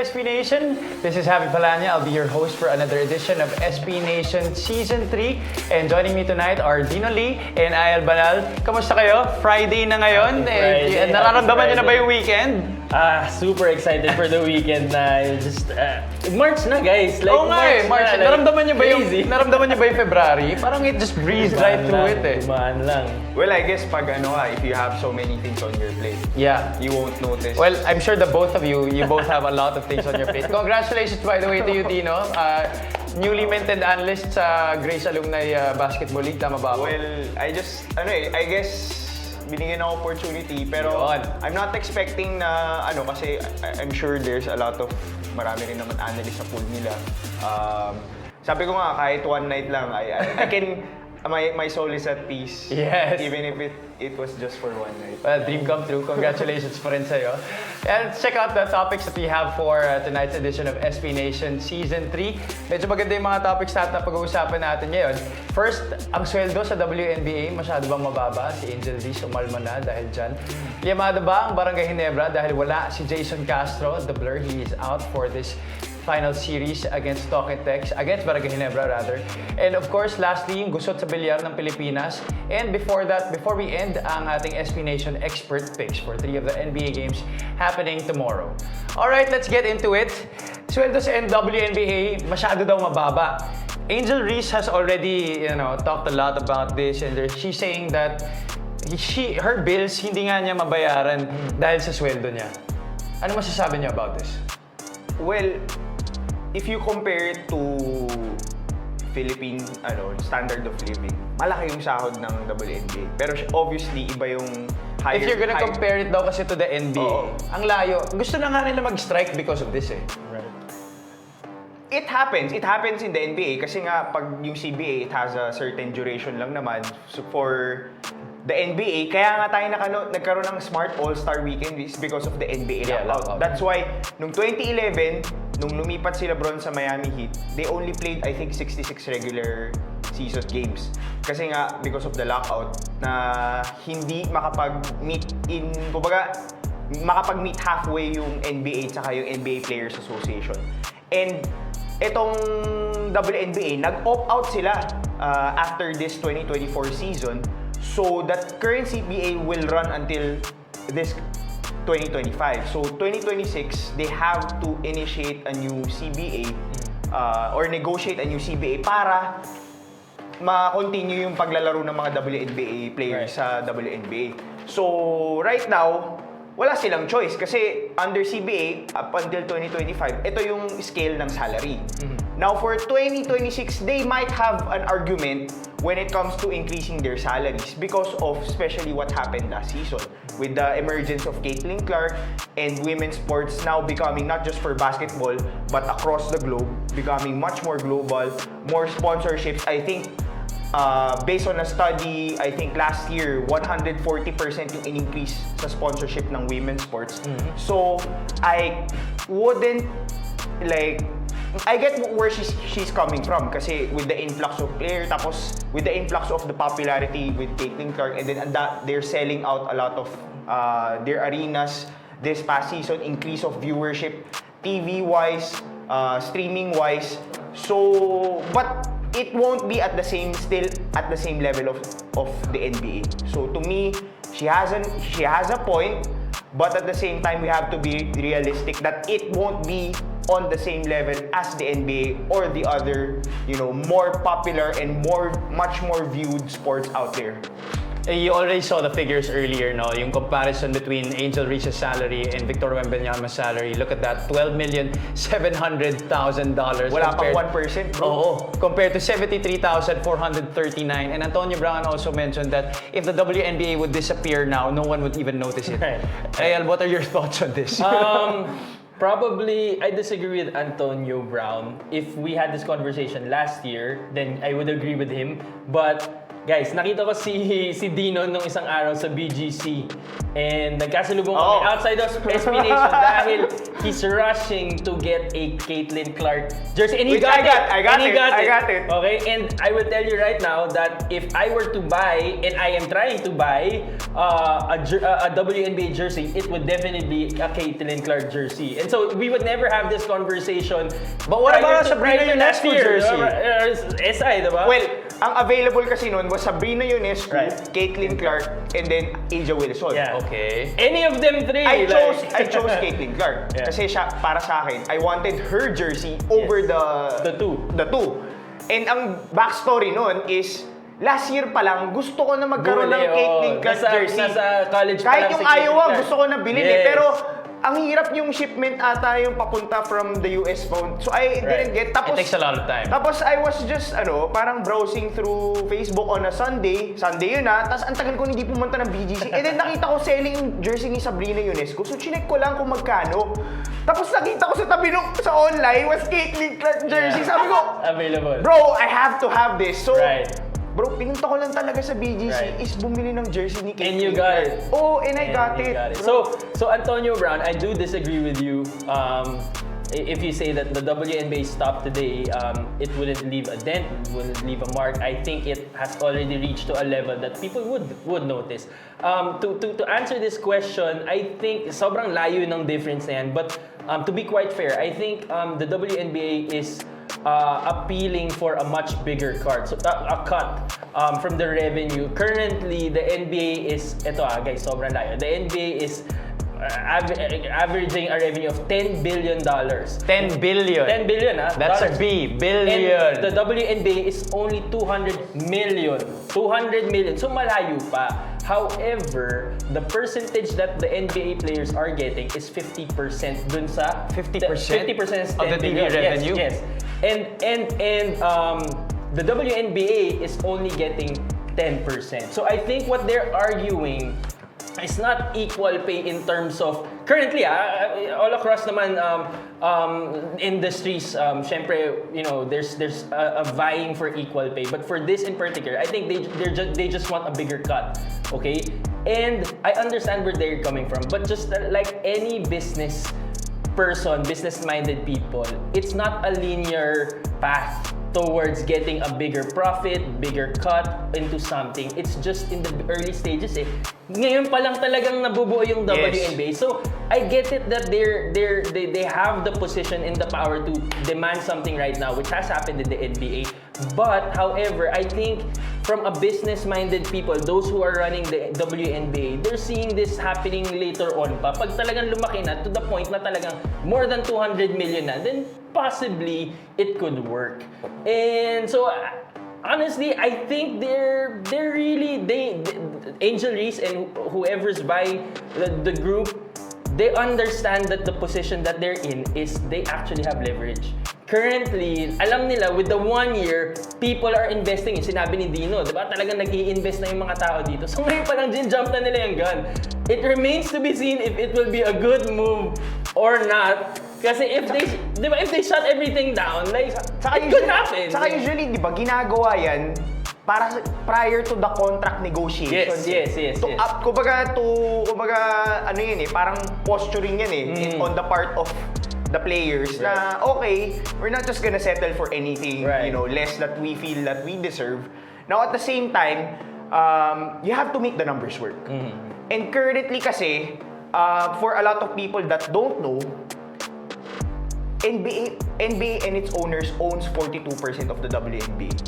SB Nation. This is Javi Palanya. I'll be your host for another edition of SB Nation Season 3. And joining me tonight are Dino Lee and Ayal Banal. Kamusta kayo? Friday na ngayon. Nararamdaman niyo na ba yung weekend? Super excited for the weekend na just March na guys. Oo nga eh, March. Na, naramdaman niyo ba yung February? Parang it just breezed right through it eh. Tumaan lang. Well, I guess pag if you have so many things on your plate, yeah, you won't notice. Well, I'm sure the both of you both have a lot of things on your plate. Congratulations by the way to you, Dino. Newly minted analyst sa Grace Alumni Basketball League, tama ba ako? Well, I guess binigyan ng opportunity pero Yun. I'm not expecting na kasi I'm sure there's a lot of marami rin naman analyst sa pool nila. Sabi ko nga kahit one night lang I can my soul is at peace. Yes. Even if it was just for one night. Well, dream come true. Congratulations pa rin sa'yo. And let's check out the topics that we have for tonight's edition of SB Nation Season 3. Medyo maganda yung mga topics na pag-uusapan natin ngayon. First, ang sweldo sa WNBA, masyado bang mababa? Si Angel Reese umalma na dahil dyan. Liyamada ba ang Barangay Ginebra dahil wala si Jason Castro, the Blur? He is out for this final series against Barangay Ginebra rather. And of course, lastly, yung gusot sa bilyar ng Pilipinas. And before we end, ang ating SB Nation expert picks for 3 of the NBA games happening tomorrow. Alright, let's get into it. Sweldo sa WNBA, masyado daw mababa. Angel Reese has already, talked a lot about this, and she's saying that her bills hindi nga niya mabayaran dahil sa sweldo niya. Ano masasabi niyo about this? Well, if you compare it to Philippine standard of living, malaki yung sahod ng WNBA. Pero obviously, iba yung higher. If you're gonna compare it daw kasi to the NBA, ang layo. Gusto na nga nila mag-strike because of this eh. Right. It happens in the NBA kasi nga pag yung CBA, it has a certain duration lang naman. So for the NBA, kaya nga tayo nagkaroon ng Smart All-Star Weekend is because of the NBA lockout. That's why, nung 2011, nung lumipat si LeBron sa Miami Heat, they only played, I think, 66 regular season games. Kasi nga, because of the lockout, na hindi makapag-meet halfway yung NBA tsaka yung NBA Players Association. And itong WNBA, nag-opt-out sila after this 2024 season. So that current CBA will run until this 2025. So 2026, they have to initiate a new CBA or negotiate a new CBA para ma-continue yung paglalaro ng mga WNBA players sa WNBA. So right now, wala silang choice kasi under CBA up until 2025, ito yung scale ng salary. Now for 2026, they might have an argument when it comes to increasing their salaries because of especially what happened last season with the emergence of Caitlin Clark and women's sports now becoming not just for basketball but across the globe, becoming much more global, more sponsorships. I think based on a study, I think last year, 140% yung in-increase sa sponsorship ng women's sports. So, I wouldn't I get where she's coming from kasi with the influx of players, tapos with the influx of the popularity with Caitlin Clark, and then they're selling out a lot of their arenas this past season, increase of viewership, TV-wise, streaming-wise. So, but it won't be still at the same level of the NBA. So to me, she has a point, but at the same time we have to be realistic that it won't be on the same level as the NBA or the other, more popular and much more viewed sports out there. You already saw the figures earlier, no? Yung comparison between Angel Reese's salary and Victor Wembanyama's salary. Look at that, $12,700,000. Wala pang 1%, bro. Oo, compared to $73,439. And Antonio Brown also mentioned that if the WNBA would disappear now, no one would even notice it. Right. Ayal, what are your thoughts on this? Probably, I disagree with Antonio Brown. If we had this conversation last year, then I would agree with him. But Guys, nakita ko si Dino nung isang araw sa BGC and nagkasalubong kami outside of SB Nation dahil he's rushing to get a Caitlin Clark jersey and he Which got it. I got it. Okay, and I will tell you right now that if I were to buy, and I am trying to buy a WNBA jersey, it would definitely be a Caitlin Clark jersey. And so we would never have this conversation. But what about Sabrina Ionescu jersey? SI, diba? Well, ang available kasi noon was Sabrina Ionescu, Right. Caitlin Clark, and then Aja Wilson. Yeah. Okay. Any of them three. I chose Caitlin Clark. Yeah. Kasi siya, para sa akin, I wanted her jersey over The two. The two. And ang backstory nun is, last year pa lang, gusto ko na magkaroon ng Caitlin Clark jersey. Nasa college pa Kahit lang yung si Caitlin Iowa, Clark. gusto ko na bilhin Yes. Pero, ang hirap yung shipment ata yung papunta from the US phone. So I didn't get. Tapos, It takes a lot of time. Tapos I was just, parang browsing through Facebook on a Sunday. Sunday yun tapos ang tagal ko hindi pumunta ng BGC. And then nakita ko selling jersey ni Sabrina Ionescu. So chinek ko lang kung magkano. Tapos nakita ko sa tabi sa online was Caitlin Clark jersey. Sabi ko, Available. bro, I have to have this. So, Right. bro, pinunta ko lang talaga sa BGC Right. is bumili ng jersey ni Caitlin And you got Clark. it. Oh, and I got You it. got it. bro. So Antonio Brown, I do disagree with you. If you say that the WNBA stop today, it wouldn't leave a dent, wouldn't leave a mark. I think it has already reached to a level that people would notice. To answer this question, I think sobrang layo ng difference na yan. But to be quite fair, I think the WNBA is appealing for a much bigger cut. So, a cut from the revenue. Currently, the NBA is, guys, sobrang layo. The NBA is averaging a revenue of $10 billion. 10 billion. 10 billion, That's dollars. a B. Billion. And the WNBA is only 200 million. 200 million. So malayo pa. However, the percentage that the NBA players are getting is 50% dun sa 50%? 50% is 10 Of the TV billion. revenue? Yes. And the WNBA is only getting 10%. So I think what they're arguing is not equal pay in terms of currently all across naman industries syempre there's a vying for equal pay, but for this in particular I think they just want a bigger cut, okay? And I understand where they're coming from, but just like any business minded people, it's not a linear path towards getting a bigger profit, bigger cut into something. It's just in the early stages Ngayon pa lang talagang nabubuo yung WNBA. So, I get it that they have the position and the power to demand something right now, which has happened in the NBA. But, however, I think from a business-minded people, those who are running the WNBA, they're seeing this happening later on pa. Pag talagang lumaki na to the point na talagang more than 200 million na, then possibly it could work. And so, honestly, I think they're really Angel Reese and whoever's buying the group, they understand that the position that they're in is they actually have leverage. Currently, alam nila with the 1 year, people are investing. Sinabi ni Dino, di ba? Talagang nag-i-invest na yung mga tao dito. So ngayon pa lang jump na nila yung gun. It remains to be seen if it will be a good move or not. Kasi if they shut everything down, like, it could happen. Saka usually, di ba, ginagawa yan para prior to the contract negotiations. Yes. Kumbaga, ano yun parang posturing yan on the part of the players na, okay, we're not just gonna settle for anything, less that we feel that we deserve. Now, at the same time, you have to make the numbers work. And currently kasi, for a lot of people that don't know, NBA and its owners owns 42% of the WNBA.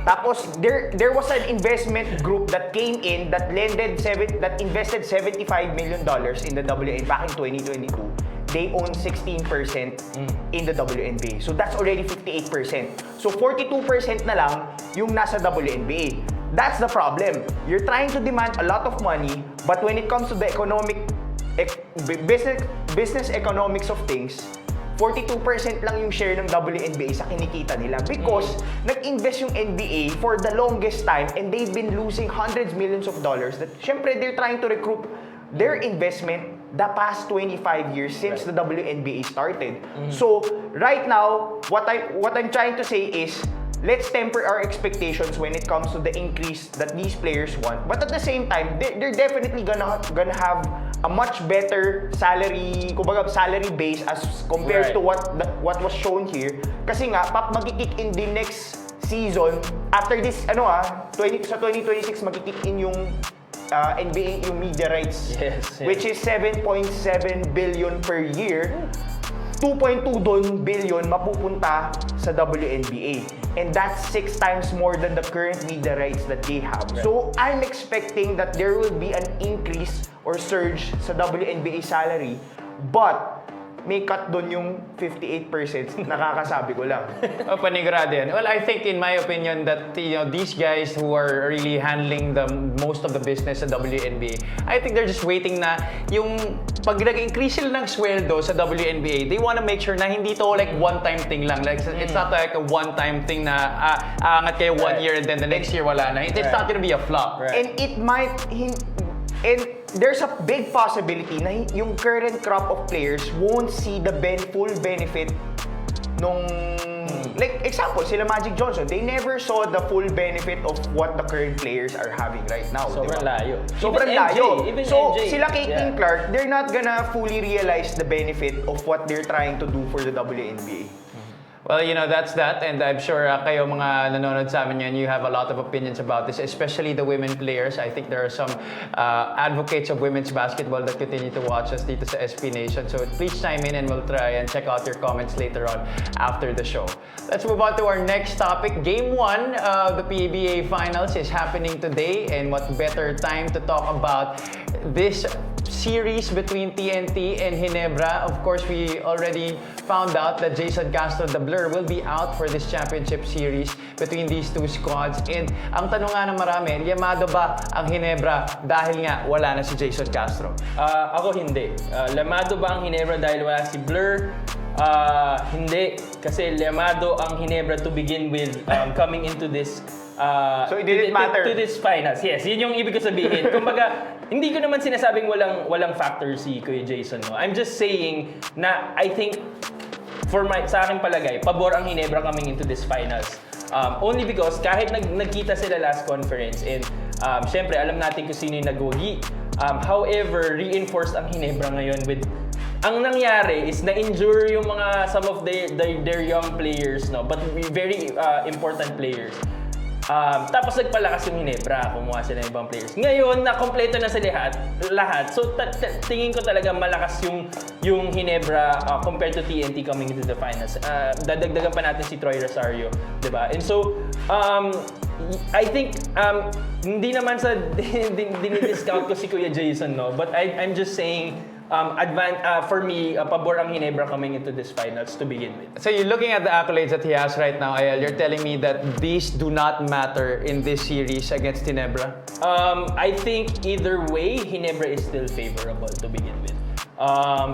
Tapos there was an investment group that came in that invested $75 million in the WNBA back in 2022. They own 16% in the WNBA. So that's already 58%. So 42% na lang yung nasa WNBA. That's the problem. You're trying to demand a lot of money, but when it comes to the business economics of things, 42% lang yung share ng WNBA sa kinikita nila because nag-invest yung NBA for the longest time and they've been losing hundreds millions of dollars that syempre they're trying to recoup their investment the past 25 years since the WNBA started. So right now, what I'm trying to say is let's temper our expectations when it comes to the increase that these players want. But at the same time, they're definitely gonna have a much better salary, kumbaga salary base as compared to what was shown here. Kasi nga, magkikick in the next season, after this, sa 2026, magkikick in yung NBA, yung media rights, Yes. which is 7.7 billion per year. 2.2 billion mapupunta sa WNBA. And that's 6 times more than the current media rights that they have. Right. So I'm expecting that there will be an increase or surge sa WNBA salary, but may cut doon yung 58%, nakakasabi ko lang. Panigurado yan. Well, I think in my opinion that these guys who are really handling the most of the business sa WNBA, I think they're just waiting na yung pag nag-increase sila ng sweldo sa WNBA, they wanna make sure na hindi to like one-time thing lang. Like it's not like a one-time thing na aangat kayo 1 year and then the next year wala na. It's not gonna be a flop. Right. And it might, and there's a big possibility na yung current crop of players won't see the full benefit nung, like example, sila Magic Johnson, they never saw the full benefit of what the current players are having right now. Sobrang layo. Sobrang Even layo. MJ, even So, MJ. sila Caitlin Clark, they're not gonna fully realize the benefit of what they're trying to do for the WNBA. Well, that's that, and I'm sure kayo mga nanonood sa amin yan, you have a lot of opinions about this, especially the women players. I think there are some advocates of women's basketball that continue to watch us dito sa SB Nation. So please chime in and we'll try and check out your comments later on after the show. Let's move on to our next topic. Game 1 of the PBA Finals is happening today, and what better time to talk about this series between TNT and Ginebra. Of course, we already found out that Jason Castro, the Blur, will be out for this championship series between these two squads. And ang tanong nga ng marami, llamado ba ang Ginebra dahil nga wala na si Jason Castro? Ako hindi. Lamado ba ang Ginebra dahil wala si Blur? Hindi. Kasi lamado ang Ginebra to begin with coming into this So it didn't matter. To this finals. Yes, yun yung ibig ko sabihin. Kumbaga, hindi ko naman sinasabing walang factor si Kuya Jason. No? I'm just saying na I think sa aking palagay, pabor ang Ginebra coming into this finals. Only because kahit nagkita sila last conference and syempre alam natin kung sino yung nagwagi. However, reinforced ang Ginebra ngayon with ang nangyari is na-injure yung some of their young players, no, but very important players. Tapos nagpalakas yung Ginebra, kumuha sila ng ibang players. Ngayon, na-kompleto na sa lahat. So, tingin ko talaga malakas yung Ginebra compared to TNT coming into the finals. Dadagdagan pa natin si Troy Rosario, diba? And so, I think, hindi naman sa dinidiscount ko si Kuya Jason, no? But I'm just saying, for me, pabor ang Ginebra coming into this finals to begin with. So you're looking at the accolades that he has right now, Ayel. You're telling me that these do not matter in this series against Ginebra? I think either way, Ginebra is still favorable to begin with.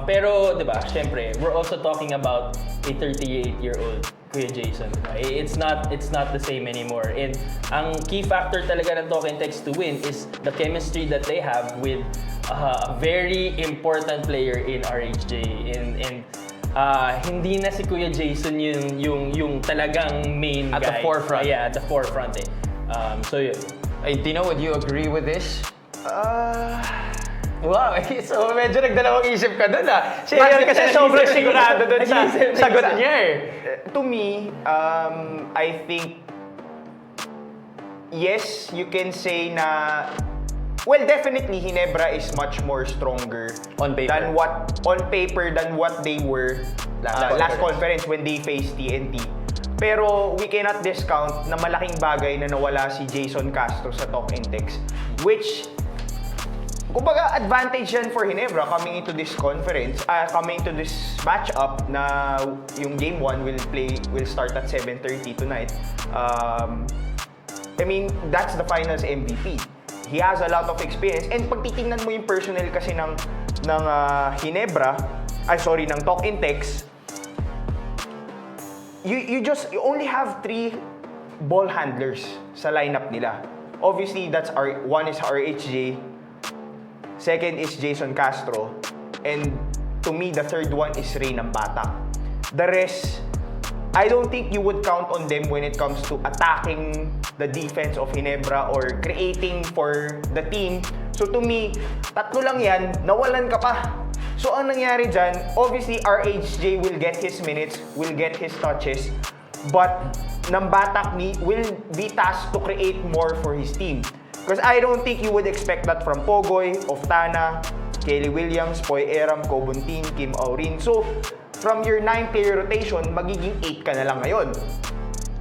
Pero, di ba, syempre, we're also talking about a 38-year-old Kuya Jason. It's not the same anymore. And ang key factor talaga ng Talk 'N Text to win is the chemistry that they have with a very important player in RHJ. And hindi na si Kuya Jason yung talagang main At guy. the forefront. Yeah, at the forefront eh. So yun. Hey, Tino, would you agree with this? Wow, so medyo nagdalawang isip ka dun Si Ayel kasi sobrang sigurado dun sa sagot niya eh. To me, I think, yes, you can say na, well, definitely Ginebra is much more stronger On paper. than what they were last conference when they faced TNT. Pero we cannot discount na malaking bagay na nawala si Jason Castro sa Talk 'N Text, which kumbaga advantage yan for Ginebra coming into this conference, coming to this matchup na yung game 1 will start at 7:30 tonight. I mean, that's the finals MVP. He has a lot of experience, and pag titingnan mo yung personnel kasi ng Ginebra, ng Talk 'N Text, you only have 3 ball handlers sa lineup nila. Obviously, one is RHJ, second is Jason Castro, and to me, the third one is Ray Nambata. The rest, I don't think you would count on them when it comes to attacking the defense of Ginebra or creating for the team. So to me, tatlo lang yan, nawalan ka pa. So ang nangyari dyan, obviously RHJ will get his minutes, will get his touches, but Nambatak will be tasked to create more for his team. Because I don't think you would expect that from Pogoy, Oftana, Kelly Williams, Poy Eram, Kobuntin, Kim Aurin. So, from your 9-player rotation, magiging 8 ka na lang ngayon.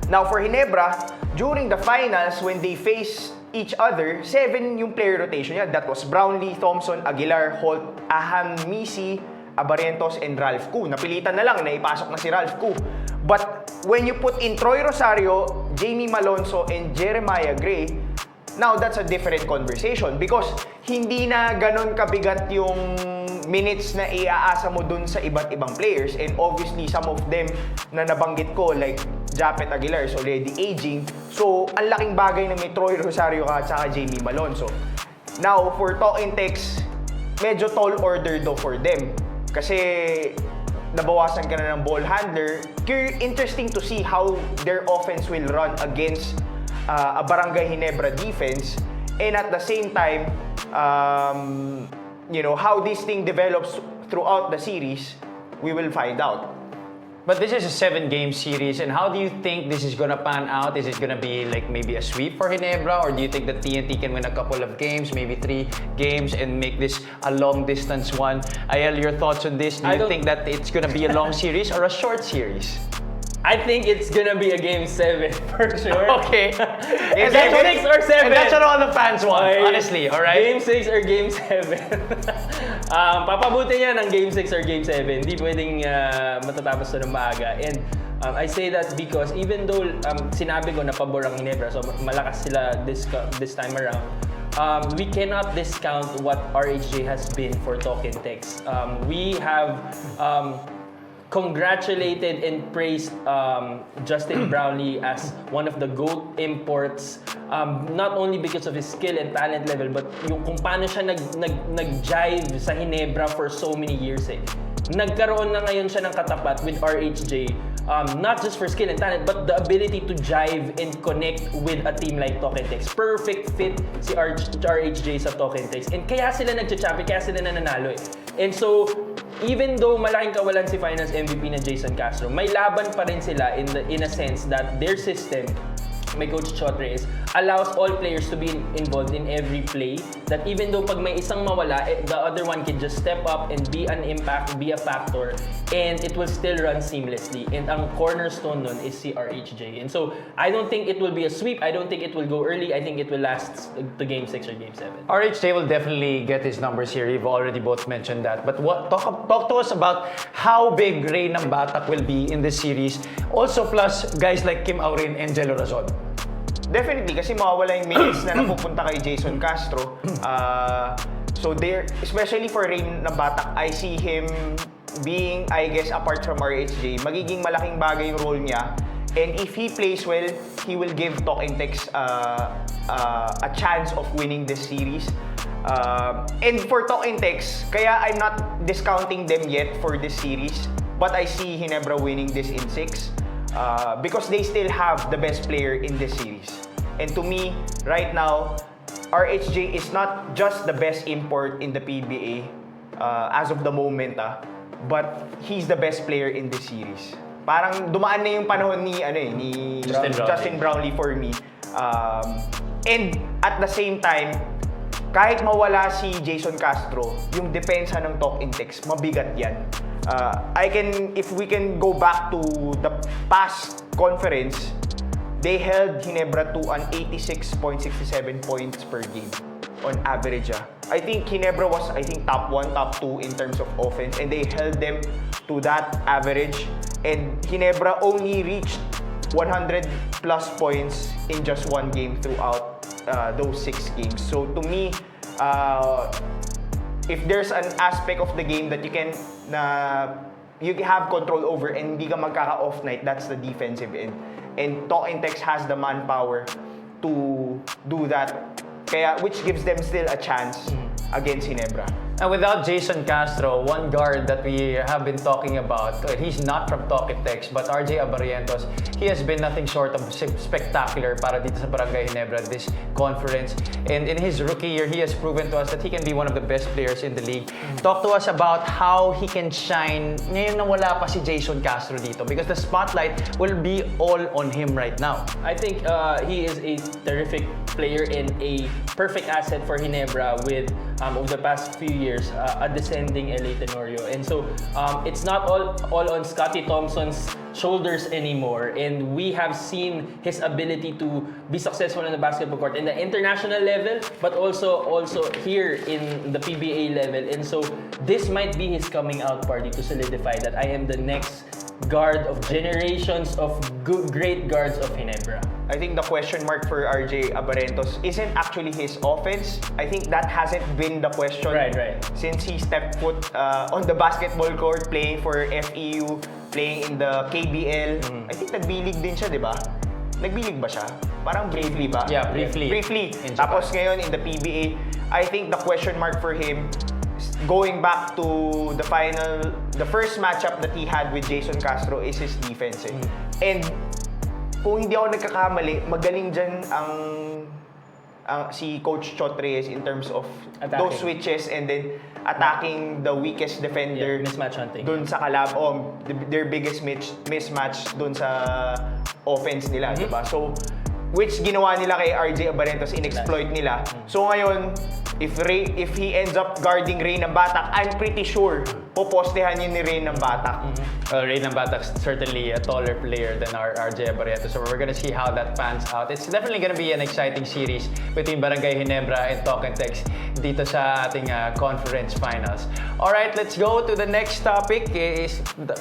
Now, for Ginebra, during the finals, when they face each other, 7 yung player rotation niya. That was Brownlee, Thompson, Aguilar, Holt, Ahan, Misi, Abarrientos, and Ralph Koo. Napilitan na lang na ipasok na si Ralph Koo. But when you put in Troy Rosario, Jamie Malonzo, and Jeremiah Gray, now that's a different conversation because hindi na ganon kabigat yung minutes na iaasa mo dun sa iba't ibang players, and obviously some of them na nabanggit ko like Japet Aguilar is already aging, so ang laking bagay na may Troy Rosario ka at saka Jamie Malonzo. Now for Tok and Tex, medyo tall order do for them kasi nabawasan ka na ng ball handler. Interesting to see how their offense will run against a Barangay Ginebra defense, and at the same time, how this thing develops throughout the series, we will find out. But this is a 7-game series, and how do you think this is gonna pan out? Is it gonna be like maybe a sweep for Ginebra, or do you think that TNT can win a couple of games, maybe 3 games, and make this a long-distance one? Ayel, your thoughts on this? Do you think that it's gonna be a long series or a short series? I think it's gonna be a game 7 for sure. Okay. Game 6 or 7. And that's what all the fans want, honestly, alright? Game 6 or game 7. Papabuti niya ng game 6 or game 7. Hindi pwedeng matatapos na ng maaga. And I say that because even though sinabi ko na pabor ang Ginebra, so malakas sila this time around, we cannot discount what RHJ has been for Tok and Tex. We have congratulated and praised Justin Brownlee as one of the GOAT imports, not only because of his skill and talent level, but yung kung paano siya nag-jive sa Ginebra for so many years eh. Nagkaroon na ngayon siya ng katapat with RHJ, not just for skill and talent, but the ability to jive and connect with a team like Tok and Tex. Perfect fit si RHJ sa Tok and Tex. And kaya sila nag-champion, kaya sila nananalo eh. And so, even though malaking kawalan si Finals MVP na Jason Castro, may laban pa rin sila in a sense that their system, may Coach Chotre is, allows all players to be involved in every play. That even though pag may isang mawala, the other one can just step up and be an impact, be a factor, and it will still run seamlessly. And ang cornerstone nun is si RHJ. And so, I don't think it will be a sweep. I don't think it will go early. I think it will last to game 6 or game 7. RHJ will definitely get his numbers here. You've already both mentioned that. But talk to us about how big Ray Nambatak will be in this series. Also plus guys like Kim Aurin and Jello Razon. Definitely, kasi mawawala yung minutes na napupunta kay Jason Castro. So there, especially for Rain Nambatak, I see him being, I guess, apart from RHJ, magiging malaking bagay yung role niya. And if he plays well, he will give Tok and Tex a chance of winning this series. And for Tok and Tex, kaya I'm not discounting them yet for this series, but I see Ginebra winning this in 6. Because they still have the best player in this series. And to me, right now, RHJ is not just the best import in the PBA as of the moment, but he's the best player in this series. Parang dumaan na yung panahon ni Justin Brownlee for me. And at the same time, kahit mawala si Jason Castro, yung depensa ng Tok and Tex, mabigat yan. If we can go back to the past conference, they held Ginebra to an 86.67 points per game on average. I think Ginebra was, top 1, top 2 in terms of offense, and they held them to that average. And Ginebra only reached 100 plus points in just one game throughout those 6 games. So to me, if there's an aspect of the game that you have control over and hindi ka magkaka-off night, that's the defensive end. And Tok and Tex has the manpower to do that, which gives them still a chance against Ginebra. And without Jason Castro, one guard that we have been talking about, he's not from Tokitex, but RJ Abarientos, he has been nothing short of spectacular para dito sa Barangay Ginebra this conference. And in his rookie year, he has proven to us that he can be one of the best players in the league. Talk to us about how he can shine ngayon na wala pa si Jason Castro dito, because the spotlight will be all on him right now. I think he is a terrific player and a perfect asset for Ginebra with over the past few years a descending LA Tenorio, and so it's not all on Scotty Thompson's shoulders anymore, and we have seen his ability to be successful in the basketball court in the international level, but also here in the PBA level, and so this might be his coming out party to solidify that I am the next guard of generations of great guards of Ginebra. I think the question mark for RJ Abarentos isn't actually his offense. I think that hasn't been the question Right. since he stepped foot on the basketball court, playing for FEU, playing in the KBL. I think nagbilig din siya, di ba? Nagbilig ba siya? Parang briefly ba? Yeah, briefly. Tapos In Japan. ngayon in the PBA, I think the question mark for him, going back to the first matchup that he had with Jason Castro, is his defense. And kung hindi ako nagkakamali, magaling dyan ang si Coach Chot Reyes in terms of Attacking. those switches and then attacking the weakest defender. Yeah, mismatch hunting. Dun sa their biggest mismatch dun sa offense nila, diba? So, which ginawa nila kay RJ Abarentos, in-exploit nila. So ngayon, if he ends up guarding Ray ng Batak, I'm pretty sure popostehan yun ni Ray ng Batak. Ray Batak's certainly a taller player than our RJ Abarientos, so we're gonna see how that pans out. It's definitely gonna be an exciting series between Barangay Ginebra and Tokitex dito sa ating conference finals. Alright, let's go to the next topic.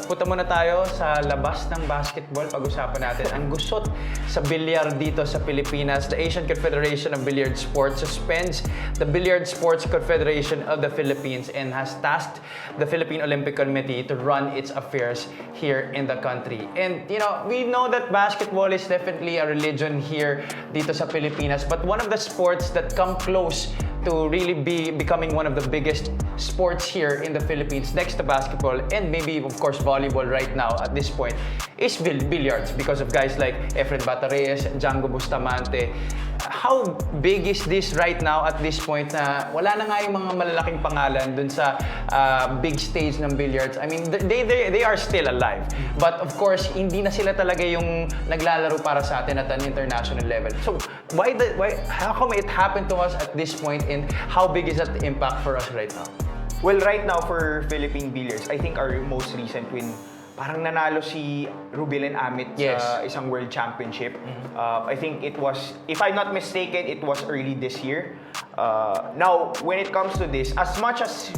Punta muna tayo sa labas ng basketball. Pag-usapan natin ang gusot sa bilyar dito sa Pilipinas. The Asian Confederation of Billiard Sports suspends the Billiard Sports Confederation of the Philippines and has tasked the Philippine Olympic Committee to run its affairs here in the country. And we know that basketball is definitely a religion here dito sa Pilipinas, but one of the sports that come close to really becoming one of the biggest sports here in the Philippines, next to basketball and maybe of course volleyball right now at this point, is billiards, because of guys like Efren Batareas, Django Bustamante. How big is this right now at this point na wala na nga yung mga malalaking pangalan dun sa big stage ng billiards? I mean, they are still alive. But of course, hindi na sila talaga yung naglalaro para sa atin at an international level. So, how come it happened to us at this point, and how big is that impact for us right now? Well, right now for Philippine Billiards, I think our most recent win, parang nanalo si Rubilen Amit sa isang World Championship. I think it was, if I'm not mistaken, it was early this year. Now, when it comes to this, as much as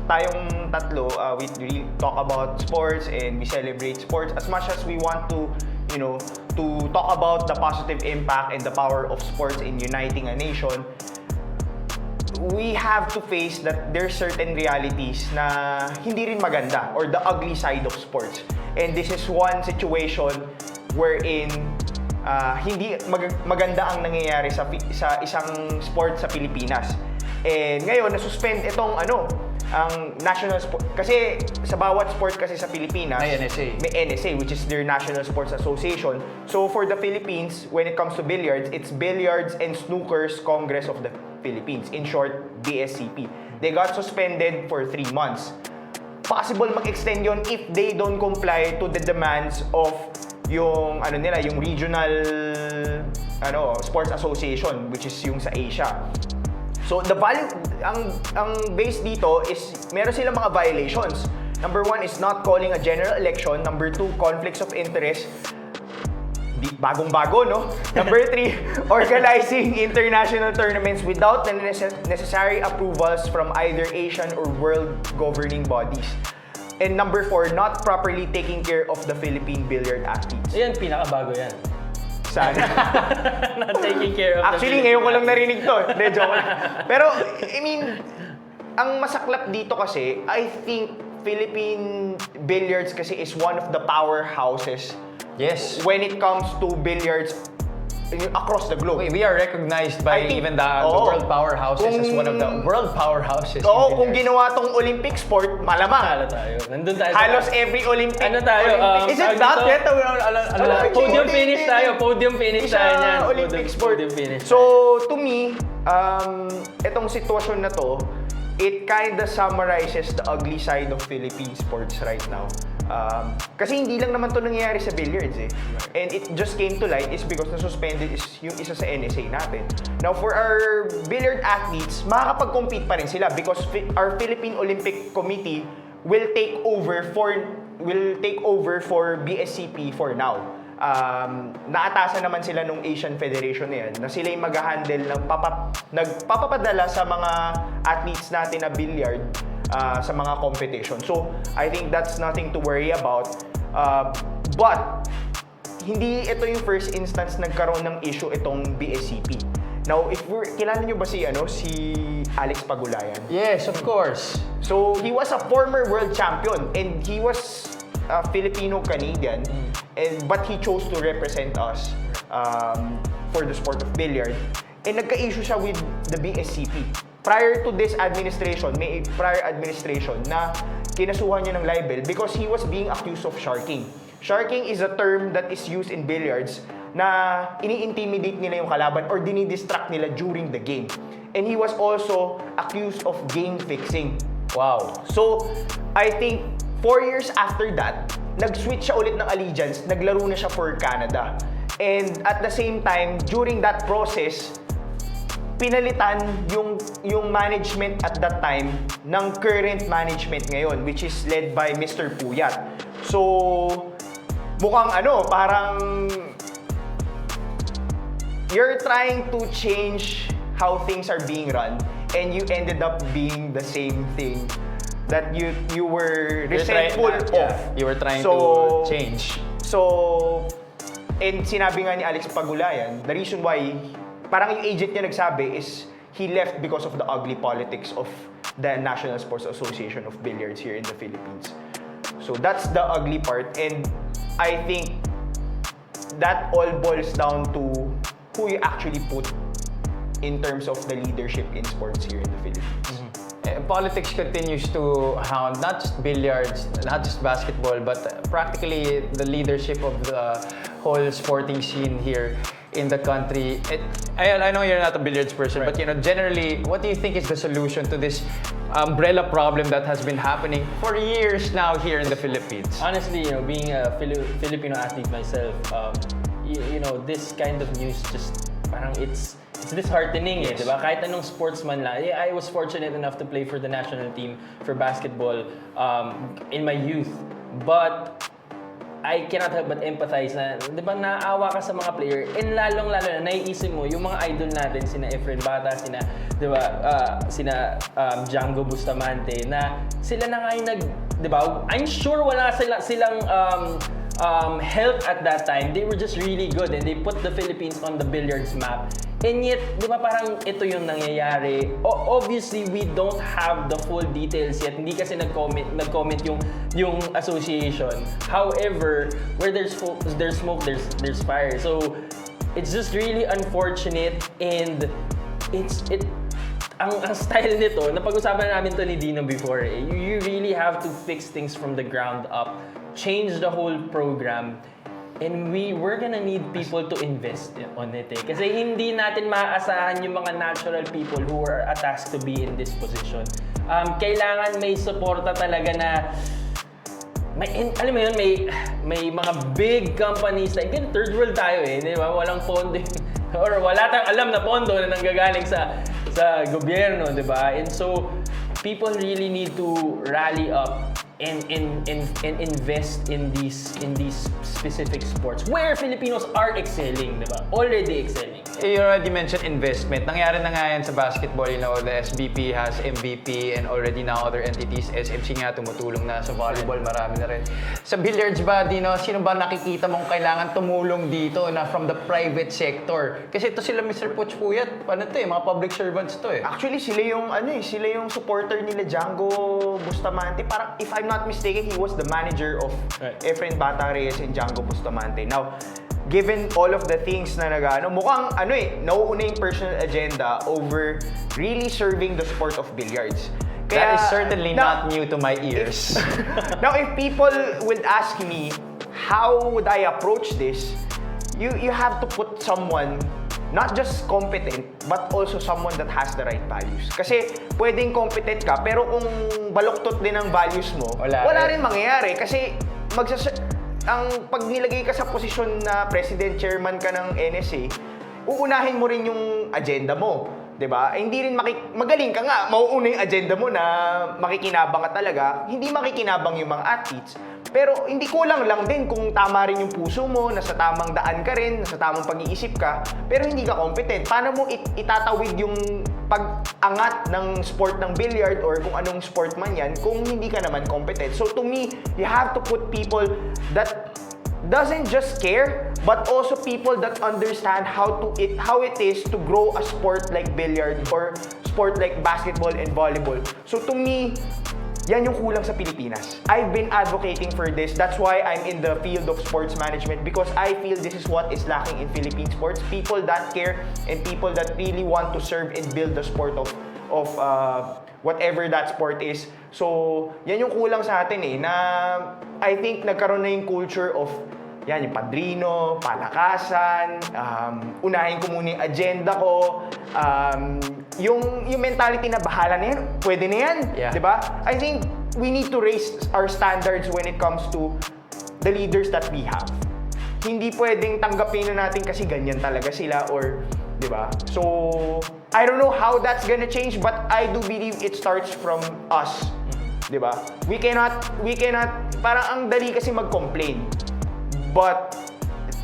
tayong tatlo, we really talk about sports and we celebrate sports, as much as we want to, to talk about the positive impact and the power of sports in uniting a nation, we have to face that there's certain realities na hindi rin maganda, or the ugly side of sports. And this is one situation wherein hindi maganda ang nangyayari sa isang sport sa Pilipinas. And ngayon, nasuspend itong ang national sport. Kasi sa bawat sport kasi sa Pilipinas, may NSA, which is their National Sports Association. So for the Philippines, when it comes to billiards, it's Billiards and Snookers Congress of the Philippines, in short, BSCP. They got suspended for 3 months. Possible mag-extend yun if they don't comply to the demands of yung yung regional sports association, which is yung sa Asia. So the value, ang base dito is meron silang mga violations. Number 1 is not calling a general election. Number 2, conflicts of interest. Bagong-bago, no? Number 3, organizing international tournaments without the necessary approvals from either Asian or world governing bodies. And number 4, not properly taking care of the Philippine billiard athletes. Yan, pinakabago yan. Saan? Not taking care of Actually, ngayon ko lang narinig to. Hindi, joke lang. Pero, I mean, ang masaklap dito kasi, I think Philippine billiards kasi is one of the powerhouses. Yes. When it comes to billiards across the globe. We are recognized by I think- even the Oo. world powerhouses as one of the world powerhouses. Oo, in kung billiards. ginawa tong Olympic sport, malamang. Talo tayo. Nandun tayo. Halos every Olympic. Ano tayo, Olympic- Is it Tawag that dito? yet? Podium finish tayo. Podium finish Isa tayo niyan. Olympic sport. Podium finish. So, to me, itong sitwasyon na to, it kinda summarizes the ugly side of Philippine sports right now. Kasi hindi lang naman to nangyayari sa billiards eh. And it just came to light is because na-suspended is yung isa sa NSA natin. Now, for our billiard athletes, makakapag-compete pa rin sila because our Philippine Olympic Committee will take over for BSCP for now. Naatasan naman sila nung Asian Federation na yan na sila yung mag-handle ng nagpapapadala sa mga athletes natin na billiard sa mga competition. So, I think that's nothing to worry about. But, hindi ito yung first instance nagkaroon ng issue itong BSCP. Now, kilala nyo ba si Alex Pagulayan? Yes, of course. So, he was a former world champion and he was a Filipino-Canadian but he chose to represent us for the sport of billiard. And nagka-issue siya with the BSCP. Prior to this administration, may prior administration na kinasuhan niya ng libel because he was being accused of sharking. Sharking is a term that is used in billiards na ini-intimidate nila yung kalaban or dinidistract nila during the game. And he was also accused of game fixing. Wow. So, I think 4 years after that, nag-switch siya ulit ng allegiance, naglaro na siya for Canada. And at the same time, during that process, pinalitan yung management at that time ng current management ngayon, which is led by Mr. Puyat. So, mukhang parang you're trying to change how things are being run and you ended up being the same thing that you were resentful of. You were trying to change. So, and sinabi nga ni Alex Pagulayan, the reason why parang yung agent niya nagsabi is he left because of the ugly politics of the National Sports Association of Billiards here in the Philippines. So that's the ugly part, and I think that all boils down to who you actually put in terms of the leadership in sports here in the Philippines. Politics continues to hound not just billiards, not just basketball, but practically the leadership of the whole sporting scene here in the country. I know you're not a billiards person, but generally, what do you think is the solution to this umbrella problem that has been happening for years now here in the Philippines? Honestly, being a Filipino athlete myself, this kind of news just parang it's disheartening eh, diba? Kahit anong sportsman lang. I was fortunate enough to play for the national team for basketball in my youth. But I cannot help but empathize na, di ba, naawa ka sa mga player and lalong-lalo na naiisip mo yung mga idol natin, sina Efren Bata, sina Django Bustamante, na sila na nga yung di ba, I'm sure wala silang health at that time. They were just really good and they put the Philippines on the billiards map. And yet, di ba parang ito yung nangyayari. Obviously, we don't have the full details yet. Hindi kasi nag-comment yung association. However, where there's smoke, there's fire. So, it's just really unfortunate and ang style nito, napag-usapan namin to ni Dino before, you really have to fix things from the ground up. Change the whole program. And we're gonna need people to invest on it eh. Kasi hindi natin maaasahan yung mga natural people who are tasked to be in this position. Kailangan may suporta talaga na alam mo yun, may mga big companies like third world tayo eh, di ba? Walang pondo or wala tayong alam na pondo na nanggagaling sa gobyerno, di ba? And so people really need to rally up and invest in these specific sports where Filipinos are excelling, di ba? Already excelling. You already mentioned investment. Nangyari na nga yan sa basketball. The SBP has MVP and already now other entities. SMC nga tumutulong na sa volleyball. Marami na rin. Sa billiards ba, Dino, sino ba nakikita mong kailangan tumulong dito na from the private sector? Kasi ito sila Mr. Puch Puyat. Paano to eh? Mga public servants to eh. Actually, sila yung supporter nila Django Bustamante. Parang, if I'm not mistaken, he was the manager of Efren Bata Reyes and Django Bustamante. Now, given all of the things na mukhang nauuna yung personal agenda over really serving the sport of billiards. That is certainly not new to my ears. Now, if people would ask me, how would I approach this? You have to put someone not just competent, but also someone that has the right values. Kasi pwedeng competent ka, pero kung baluktot din ang values mo, wala rin mangyayari. Kasi pag nilagay ka sa posisyon na president, chairman ka ng NSA, uunahin mo rin yung agenda mo. 'Di ba? Hindi rin magaling ka nga, mauuna yung agenda mo na makikinabang ka talaga. Hindi makikinabang yung mga athletes. Pero hindi kulang lang din kung tama rin yung puso mo, nasa tamang daan ka rin, nasa tamang pag-iisip ka, pero hindi ka competent. Paano mo itatawid yung pag-angat ng sport ng billiard or kung anong sport man yan kung hindi ka naman competent? So to me, you have to put people that doesn't just care, but also people that understand how it is to grow a sport like billiard or sport like basketball and volleyball. So to me, yan yung kulang sa Pilipinas. I've been advocating for this. That's why I'm in the field of sports management, because I feel this is what is lacking in Philippine sports. People that care and people that really want to serve and build the sport of whatever that sport is. So, yan yung kulang sa atin na I think nagkaroon na yung culture of yung padrino, palakasan, unahin ko muna yung agenda ko, yung mentality na bahala na yan, pwede na yan, di ba? I think we need to raise our standards when it comes to the leaders that we have. Hindi pwedeng tanggapin na natin kasi ganyan talaga sila or, di ba? So, I don't know how that's gonna change, but I do believe it starts from us, di ba? We cannot, parang ang dali kasi mag-complain. But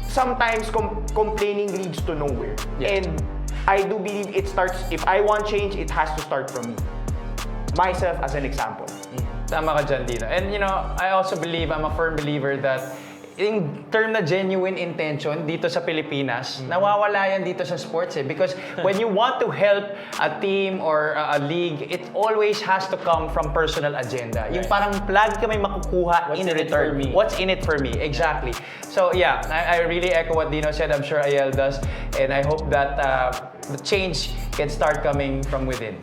sometimes complaining leads to nowhere. Yeah. And I do believe it starts, if I want change, it has to start from me. Myself as an example. Tama ka dyan, Dino. And I also believe, I'm a firm believer that in term na genuine intention dito sa Pilipinas, nawawala yan dito sa sports because when you want to help a team or a league, it always has to come from personal agenda. Yung parang lagi ka may makukuha in return. What's in it for me? Exactly. So yeah, I really echo what Dino said. I'm sure Ayel does. And I hope that the change can start coming from within.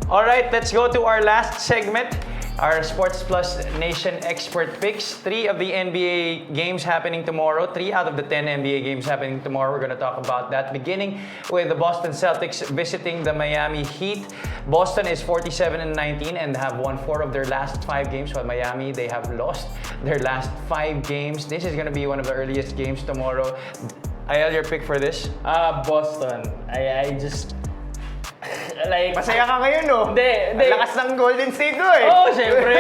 All right, let's go to our last segment. Our Sports Plus Nation expert picks. 3 of the NBA games happening tomorrow. 3 out of the 10 NBA games happening tomorrow. We're going to talk about that. Beginning with the Boston Celtics visiting the Miami Heat. Boston is 47-19 and have won 4 of their last 5 games. While Miami, they have lost their last 5 games. This is going to be one of the earliest games tomorrow. Ayel, your pick for this? Boston. I just... like, Masaya ka ngayon, no? Hindi. Ang lakas ng Golden State ko eh. Oh, syempre.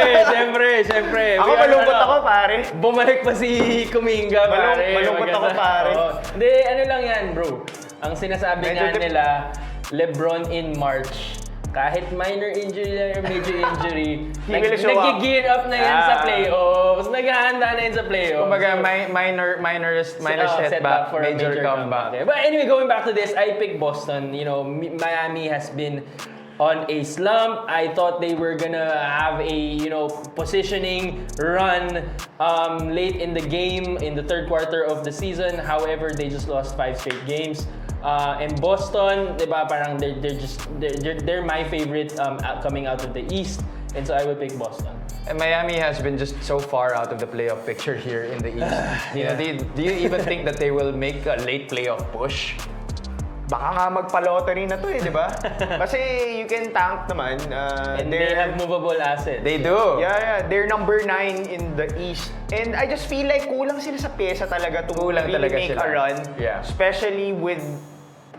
Ako malungkot ako, pare. Bumalik pa si Kuminga, pare. Malungkot ako, pare. Hindi, ano lang yan, bro. Ang sinasabi nga nila, LeBron in March. Kahit minor injury or major injury, nag-gear up na yan sa playoffs. Naghahanda na yan sa playoffs. Kumbaga, minor setback, major comeback. Okay. But anyway, going back to this, I picked Boston. Miami has been on a slump. I thought they were gonna have a positioning run late in the game in the third quarter of the season. However, they just lost 5 straight games. And Boston, diba, parang they're my favorite coming out of the East, and so I will pick Boston. And Miami has been just so far out of the playoff picture here in the East. Do you even think that they will make a late playoff push? Baka nga magpa-lottery na to di ba? Kasi you can tank naman. And they have movable assets. They do. Yeah. They're number 9 in the East. And I just feel like kulang sila sa pyesa talaga to really make a run. Yeah. Especially with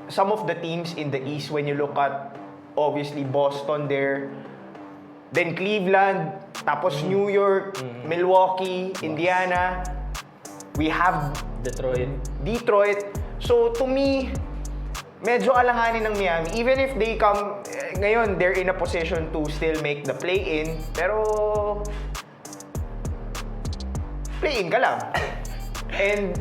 some of the teams in the East when you look at, obviously, Boston there, then Cleveland, tapos New York, Milwaukee, Indiana. We have Detroit. So to me, medyo alanganin ng Miami. Even if they come, ngayon, they're in a position to still make the play-in. Pero, play-in ka lang. And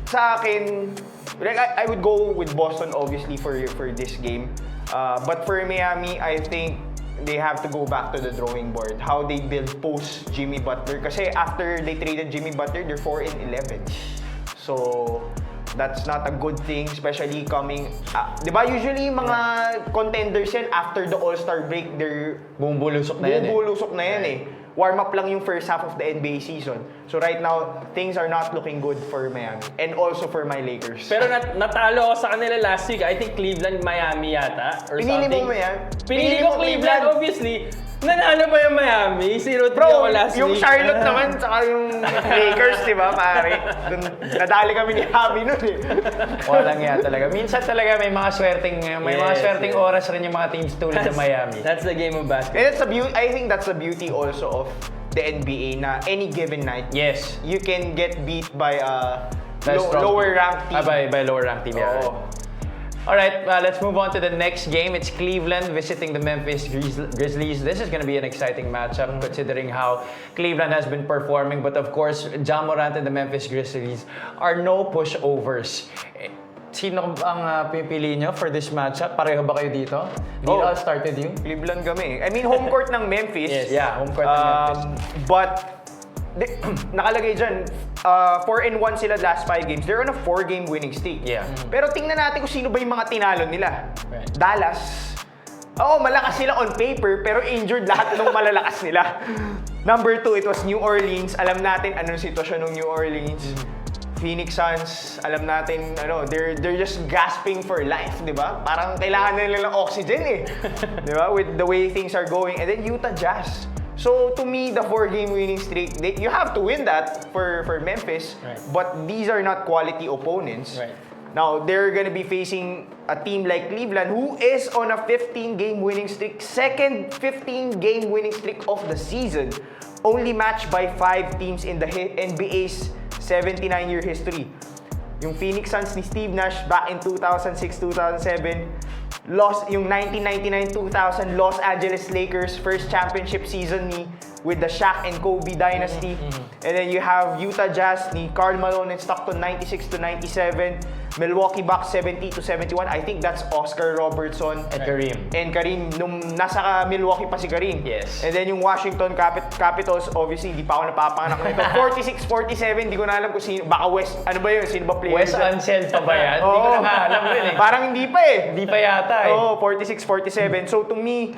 sa akin, like, I would go with Boston, obviously, for this game. But for Miami, I think they have to go back to the drawing board. How they build post Jimmy Butler. Kasi after they traded Jimmy Butler, they're 4-11. So, That's not a good thing, especially coming... di ba usually mga contenders yan, after the All-Star break, they're... Bumubulusok na yan eh. Bumubulusok na yan eh. Warm up lang yung first half of the NBA season. So right now, things are not looking good for Miami. And also for my Lakers. Pero natalo ako sa kanila last week. I think Cleveland, Miami yata. Or Pinili something. mo Miami? Pinili ko Cleveland, obviously. Nanalo pa yung Miami. 0-3 Bro, ako last yung week. Charlotte naman, tsaka yung Lakers, di ba, pare? Dun, nadali kami ni Javi nun eh. Walang yan talaga. Minsan talaga may mga swerteng oras rin yung mga teams tulad ng Miami. That's the game of basketball. And I think that's the beauty also of the NBA na any given night, Yes. you can get beat by a By a strong lower team. ranked team. By lower ranked team, yeah. Oo. Alright, let's move on to the next game. It's Cleveland visiting the Memphis Grizzlies. This is going to be an exciting matchup considering how Cleveland has been performing. But of course, Ja Morant and the Memphis Grizzlies are no pushovers. Sino ang pipili nyo for this matchup? Pareho ba kayo dito? Dito, I'll start with you. Cleveland kami. I mean, home court ng Memphis. Yes. Yeah, home court ng Memphis. But, nakalagay dyan, 4-1 sila last 5 games. They're on a 4-game winning streak. Yeah. Pero tingnan natin kung sino ba yung mga tinalo nila. Right. Dallas. Oo, malakas sila on paper, pero injured lahat ng malalakas nila. Number 2, it was New Orleans. Alam natin anong sitwasyon ng New Orleans. Phoenix Suns, alam natin, they're just gasping for life, di ba? Parang kailangan nila ng oxygen eh. Di ba? With the way things are going. And then Utah Jazz. So to me, the 4-game winning streak, you have to win that for Memphis. Right. But these are not quality opponents. Right. Now, they're gonna be facing a team like Cleveland who is on a 15-game winning streak. Second 15-game winning streak of the season. Only matched by 5 teams in the NBA's 79-year history. Yung Phoenix Suns ni Steve Nash back in 2006-2007, lost yung 1999-2000 Los Angeles Lakers first championship season with the Shaq and Kobe dynasty. And then you have Utah Jazz ni Karl Malone and Stockton 96-97, Milwaukee Bucks 70-71. I think that's Oscar Robertson And Kareem. and Kareem nung nasa Milwaukee pa si Kareem. Yes. And then yung Washington Capitals, obviously, hindi pa ako napapanganak nito. 46-47, hindi ko na alam kung sino. Baka West, ano ba yun? Sino ba player? Wes Unseld pa ba yan? Hindi ko na nga alam rin eh. Parang hindi pa eh. Hindi pa yata eh. Oo, 46-47. So to me,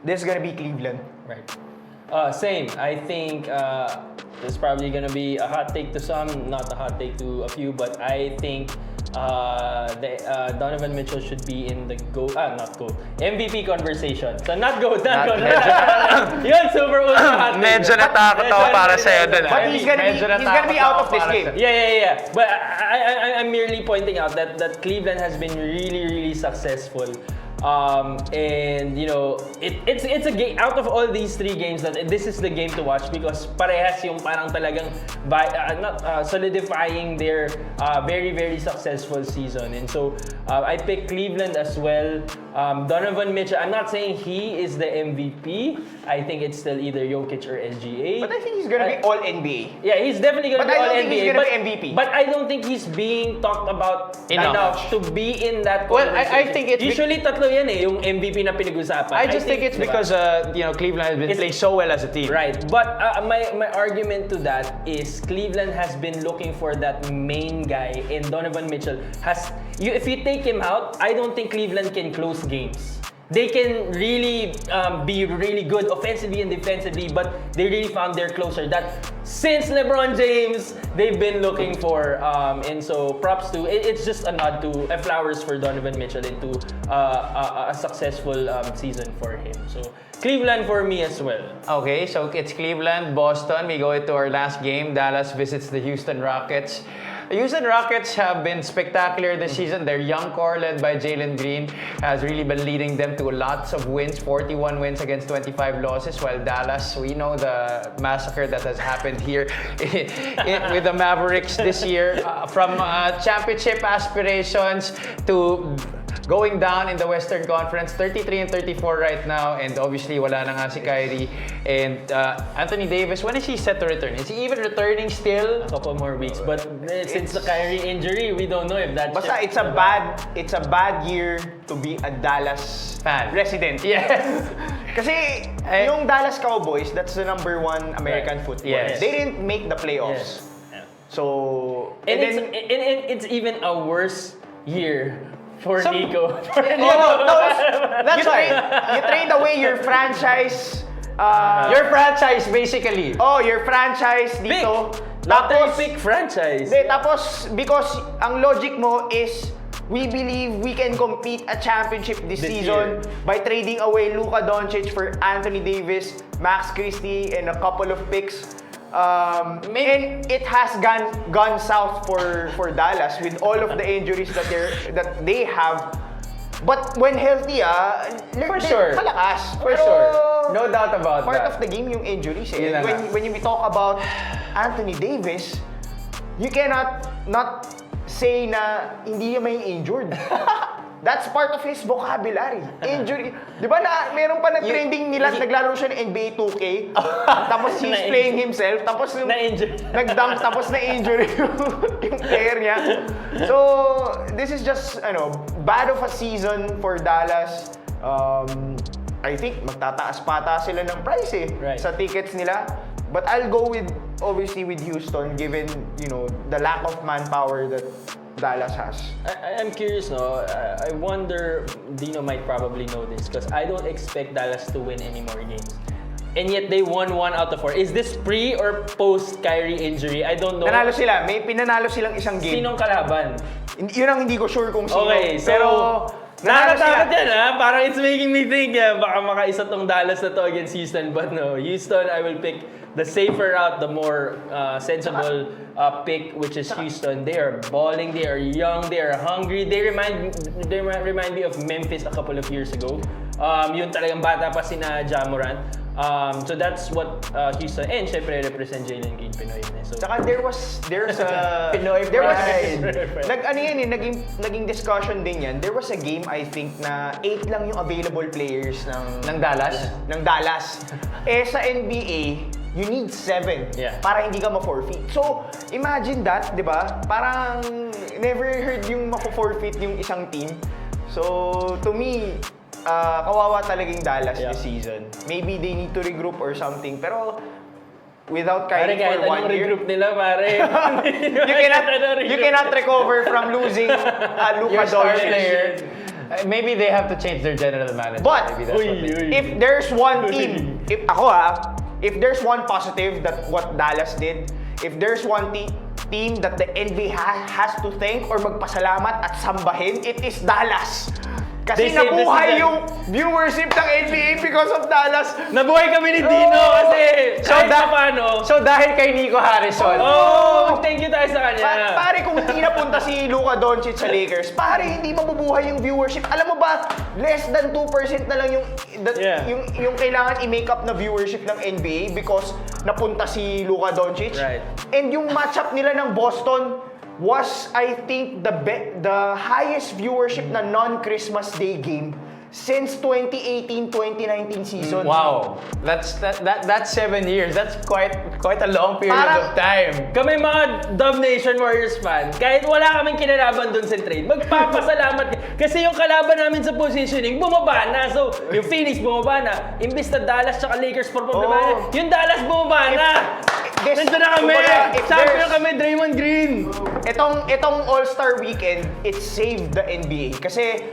this is gonna be Cleveland. Right. Same. I think this is probably gonna be a hot take to some, not a hot take to a few, but I think Donovan Mitchell should be in the MVP conversation. So not GOAT. Yun, super ultra hot take. Medyo natakot ako para sa'yo dun. But he's gonna be out of this game. Yeah. But I'm merely pointing out that Cleveland has been really successful. And it's a game out of all these 3 games that this is the game to watch because parehas yung parang talagang solidifying their very successful season. And so I pick Cleveland as well. Donovan Mitchell, I'm not saying he is the MVP. I think it's still either Jokic or SGA. But I think he's gonna be all NBA. Yeah, he's definitely gonna But be I all don't think NBA. he's gonna be MVP. But I don't think he's being talked about Enough. to be in that Well, conversation. I think it's usually tatlo yan eh, yung MVP na pinag-usapan. I just think it's diba? because Cleveland has been playing so well as a team. Right, but my argument to that is Cleveland has been looking for that main guy, and Donovan Mitchell if you take him out, I don't think Cleveland can close games. They can really be really good offensively and defensively, but they really found their closer that since LeBron James they've been looking for. And so props to it's just a nod to flowers for Donovan Mitchell into a successful season for him. So Cleveland for me as well. Okay, so it's Cleveland, Boston. We go into our last game. Dallas visits the Houston Rockets. The Houston Rockets have been spectacular this season. Their young core, led by Jalen Green, has really been leading them to lots of wins, 41 wins against 25 losses, while Dallas, we know the massacre that has happened here with the Mavericks this year. From championship aspirations to going down in the Western Conference, 33-34 right now, and obviously wala na nga si Kyrie. And Anthony Davis, when is he set to return? Is he even returning still? A couple more weeks, but since the Kyrie injury, we don't know if that's. Basta it's a bad year to be a Dallas Fan. resident. Yes. Kasi yung Dallas Cowboys, that's the #1 American football. Yes. They didn't make the playoffs. Yes. Yeah. So, And it's even a worse year for Some- Nico. That's you why. you trade away your franchise. Your franchise, basically. Your franchise dito. Lottery pick franchise. Tapos, because ang logic mo is, we believe we can compete a championship this season year. by trading away Luka Doncic for Anthony Davis, Max Christie, and a couple of picks. And it has gone south for Dallas with all of the injuries that they have. But when healthy, For sure. malakas. For Pero, sure. No doubt about part that. of the game yung injuries. Yun na nga. When you talk about Anthony Davis, you cannot not say na hindi niya may injured. That's part of his vocabulary. Injury. Di ba meron pa na trending nila, naglaro siya ng NBA 2K, tapos he's playing himself, tapos yung Na-injured. nag-dunk, tapos na-injury yung player niya. So, this is just, bad of a season for Dallas. I think magtataas pata sila ng price Right. sa tickets nila. But I'll go obviously with Houston given, the lack of manpower that Dallas has. I'm curious, no? I wonder, Dino might probably know this because I don't expect Dallas to win any more games. And yet they won 1 out of 4. Is this pre or post Kyrie injury? I don't know. Nanalo sila. May pinanalo silang isang game. Sinong kalaban? Yun ang hindi ko sure kung sino. Okay, so Pero nanalo nakakatakot sila. yan, ha? Parang it's making me think, baka makaisa tong Dallas na to against Houston. But no, Houston, I will pick the safer route, the more sensible pick, which is Houston. They are balling, they are young, they are hungry. They remind me of Memphis a couple of years ago. Yun talagang bata pa sina Ja Morant. So that's what Houston, and syempre represent Jalen Green, Pinoy yun. So, Saka there's a Pinoy pride. naging discussion din yan. There was a game I think na 8 lang yung available players Ng Dallas? ng Dallas. Sa NBA, you need 7 Yeah. para hindi ka ma-forfeit. So, imagine that, 'di ba? Parang never heard yung ma-forfeit yung isang team. So, to me, kawawa talagang Dallas this season. Maybe they need to regroup or something. Pero without pare, Kyrie kahit for 1 anong year, regroup nila, pare. you cannot recover from losing Luka Your star Doncic. player. Maybe they have to change their general manager. But, Maybe that's what they- if there's one team, if there's one positive that what Dallas did, if there's one team that the NBA has to thank or magpasalamat at sambahin, it is Dallas. Kasi They saved the nabuhay season. yung viewership ng NBA because of Dallas. Nabuhay kami ni Dino kasi kahit paano. So dahil kay Nico Harrison, Thank you tayo sa kanya. Pare, kung hindi napunta si Luka Doncic sa Lakers, pare, hindi mabubuhay yung viewership. Alam mo ba, less than 2% na lang yung kailangan i-make up na viewership ng NBA because napunta si Luka Doncic. Right. And yung matchup nila ng Boston was, I think, the highest viewership na non-Christmas Day game since 2018-2019 season. wow, that's 7 years. That's quite a long period Parang- of time. Kami mga Dove Nation Warriors fan, kahit wala kaming kinalaban dun sa trade, magpapasalamat kasi yung kalaban namin sa positioning, bumaba na. So, yung Phoenix bumaba na. Imbis na Dallas tsaka Lakers for problema na, yung Dallas bumaba na. Nandiyan na kami! Kumbaga, if Champion there's- kami, Draymond Green! Itong All-Star Weekend, it saved the NBA. Kasi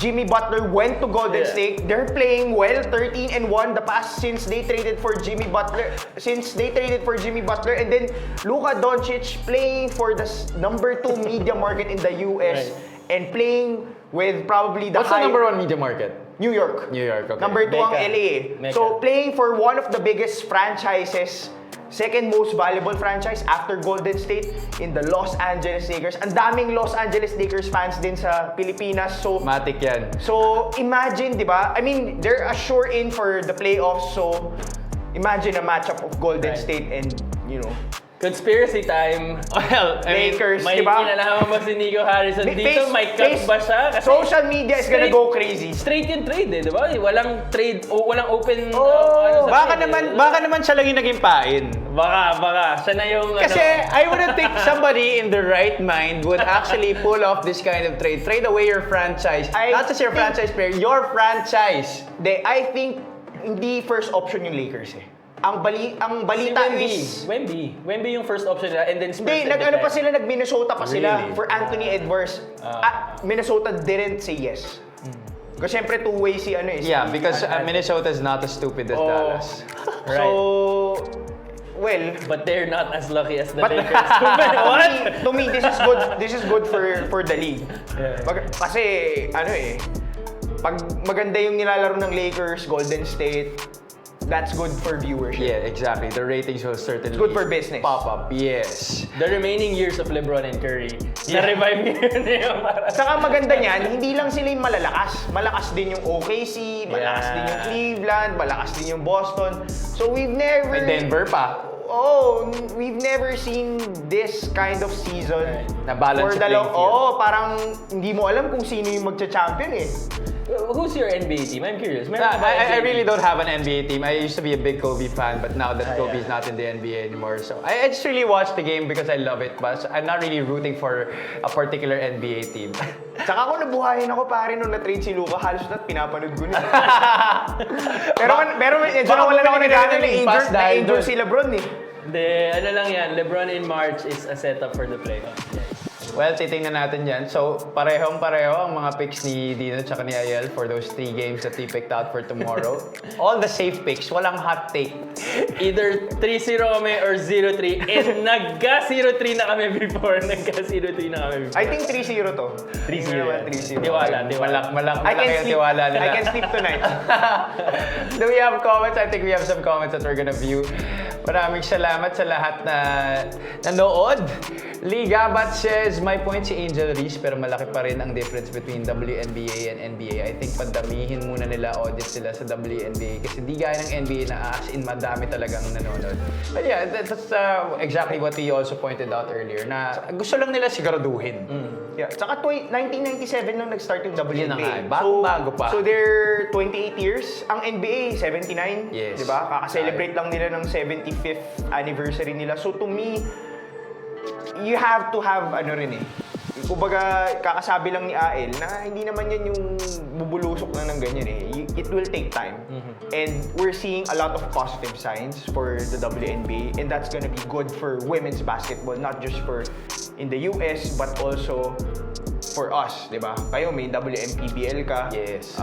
Jimmy Butler went to Golden Yeah. State. They're playing well, 13-1 the past since they traded for Jimmy Butler. And then Luka Doncic playing for the number 2 media market in the US and playing with probably the What's the number 1 media market? New York. New York, okay. Number 2 ang Mecca. LA. Mecca. So playing for one of the biggest franchises, second most valuable franchise after Golden State in the Los Angeles Lakers. Ang daming Los Angeles Lakers fans din sa Pilipinas. So Matic yan. So imagine, 'di ba? I mean, they're a sure in for the playoffs. So imagine a matchup of Golden Right. State and, Conspiracy time. Well, Lakers, May 'di ba? kinalaman ba si Nico Harrison dito? May cut ba siya? Kasi social media is gonna go crazy. straight yung trade di ba? Walang trade o walang open sa Baka trade, naman siya lang yung naging pain. Baka. Siya na yung Kasi I wouldn't think somebody in the right mind would actually pull off this kind of trade. Trade away your franchise. Not just your franchise player, your franchise. I think hindi first option yung Lakers eh. ang balita is... Wemby yung first option nila, and then Spurs. Hindi, nag-decline. pa sila, nag-Minnesota pa sila Really? for Anthony Edwards. Minnesota didn't say yes. Kasi syempre two-way si ano eh. Yeah, because Minnesota is not as stupid as Dallas. So, well, But they're not as lucky as the But- Lakers. to me, this is good. This is good for the league. Yeah. Kasi ano eh, pag maganda yung nilalaro ng Lakers, Golden State, that's good for viewership. Yeah, exactly. The ratings will certainly Good for business. pop up. Yes. The remaining years of LeBron and Curry, na-revive niyo yung para. Saka maganda niyan, hindi lang sila yung malalakas. Malakas din yung OKC, malakas din yung Cleveland, malakas din yung Boston. So we've never... May Denver pa. Oh, we've never seen this kind of season. Na balance For the the playing field. parang hindi mo alam kung sino yung magcha-champion eh. Who's your NBA team? I'm curious. Meron ka ba I NBA really team? don't have an NBA team. I used to be a big Kobe fan, but now that Kobe's not in the NBA anymore, so I just really watch the game because I love it, but I'm not really rooting for a particular NBA team. Saka ako nabuhayin ako pare nung na-trade si Luka, halos lahat pinapanood ko na. pero medyo Baka nawalan ako bumili ng ka gana ng na pass dahil injured doon. si LeBron eh. Hindi, ano lang yan. LeBron in March is a setup for the playoffs. Well, titingnan natin yan. So, parehong-pareho ang mga picks ni Dino at ni Ayel for those 3 games that we picked out for tomorrow. All the safe picks. Walang hot take. Either 3-0 kami or 0-3. And nagka-0-3 na kami before. Nagka-0-3 na kami before. I think 3-0 to. 3-0. Naman, 3-0. Tiwala. I can sleep. tiwala nila. I can sleep tonight. Do we have comments? I think we have some comments that we're gonna view. Maraming salamat sa lahat na nanood. Lee Gabat says, my point si Angel Reese pero malaki pa rin ang difference between WNBA and NBA. I think padamihin muna nila audience sila sa WNBA kasi di gaya ng NBA na as in madami talagang nanonood. But yeah, that's exactly what he also pointed out earlier na gusto lang nila siguraduhin. Yeah. Saka 1997 nung nag-start yung WNBA. Yun na nga, bago pa. So they're 28 years. Ang NBA, 79. Yes. Diba? Kaka-celebrate lang nila ng 75th anniversary nila. So to me, you have to have ano rin eh. Kumbaga, kakasabi lang ni Ael na hindi naman yan yung bubulusok lang ng ganyan eh. It will take time. And we're seeing a lot of positive signs for the WNBA and that's gonna be good for women's basketball, not just for in the US but also for us, di ba? Kayo may WMPBL ka. Yes.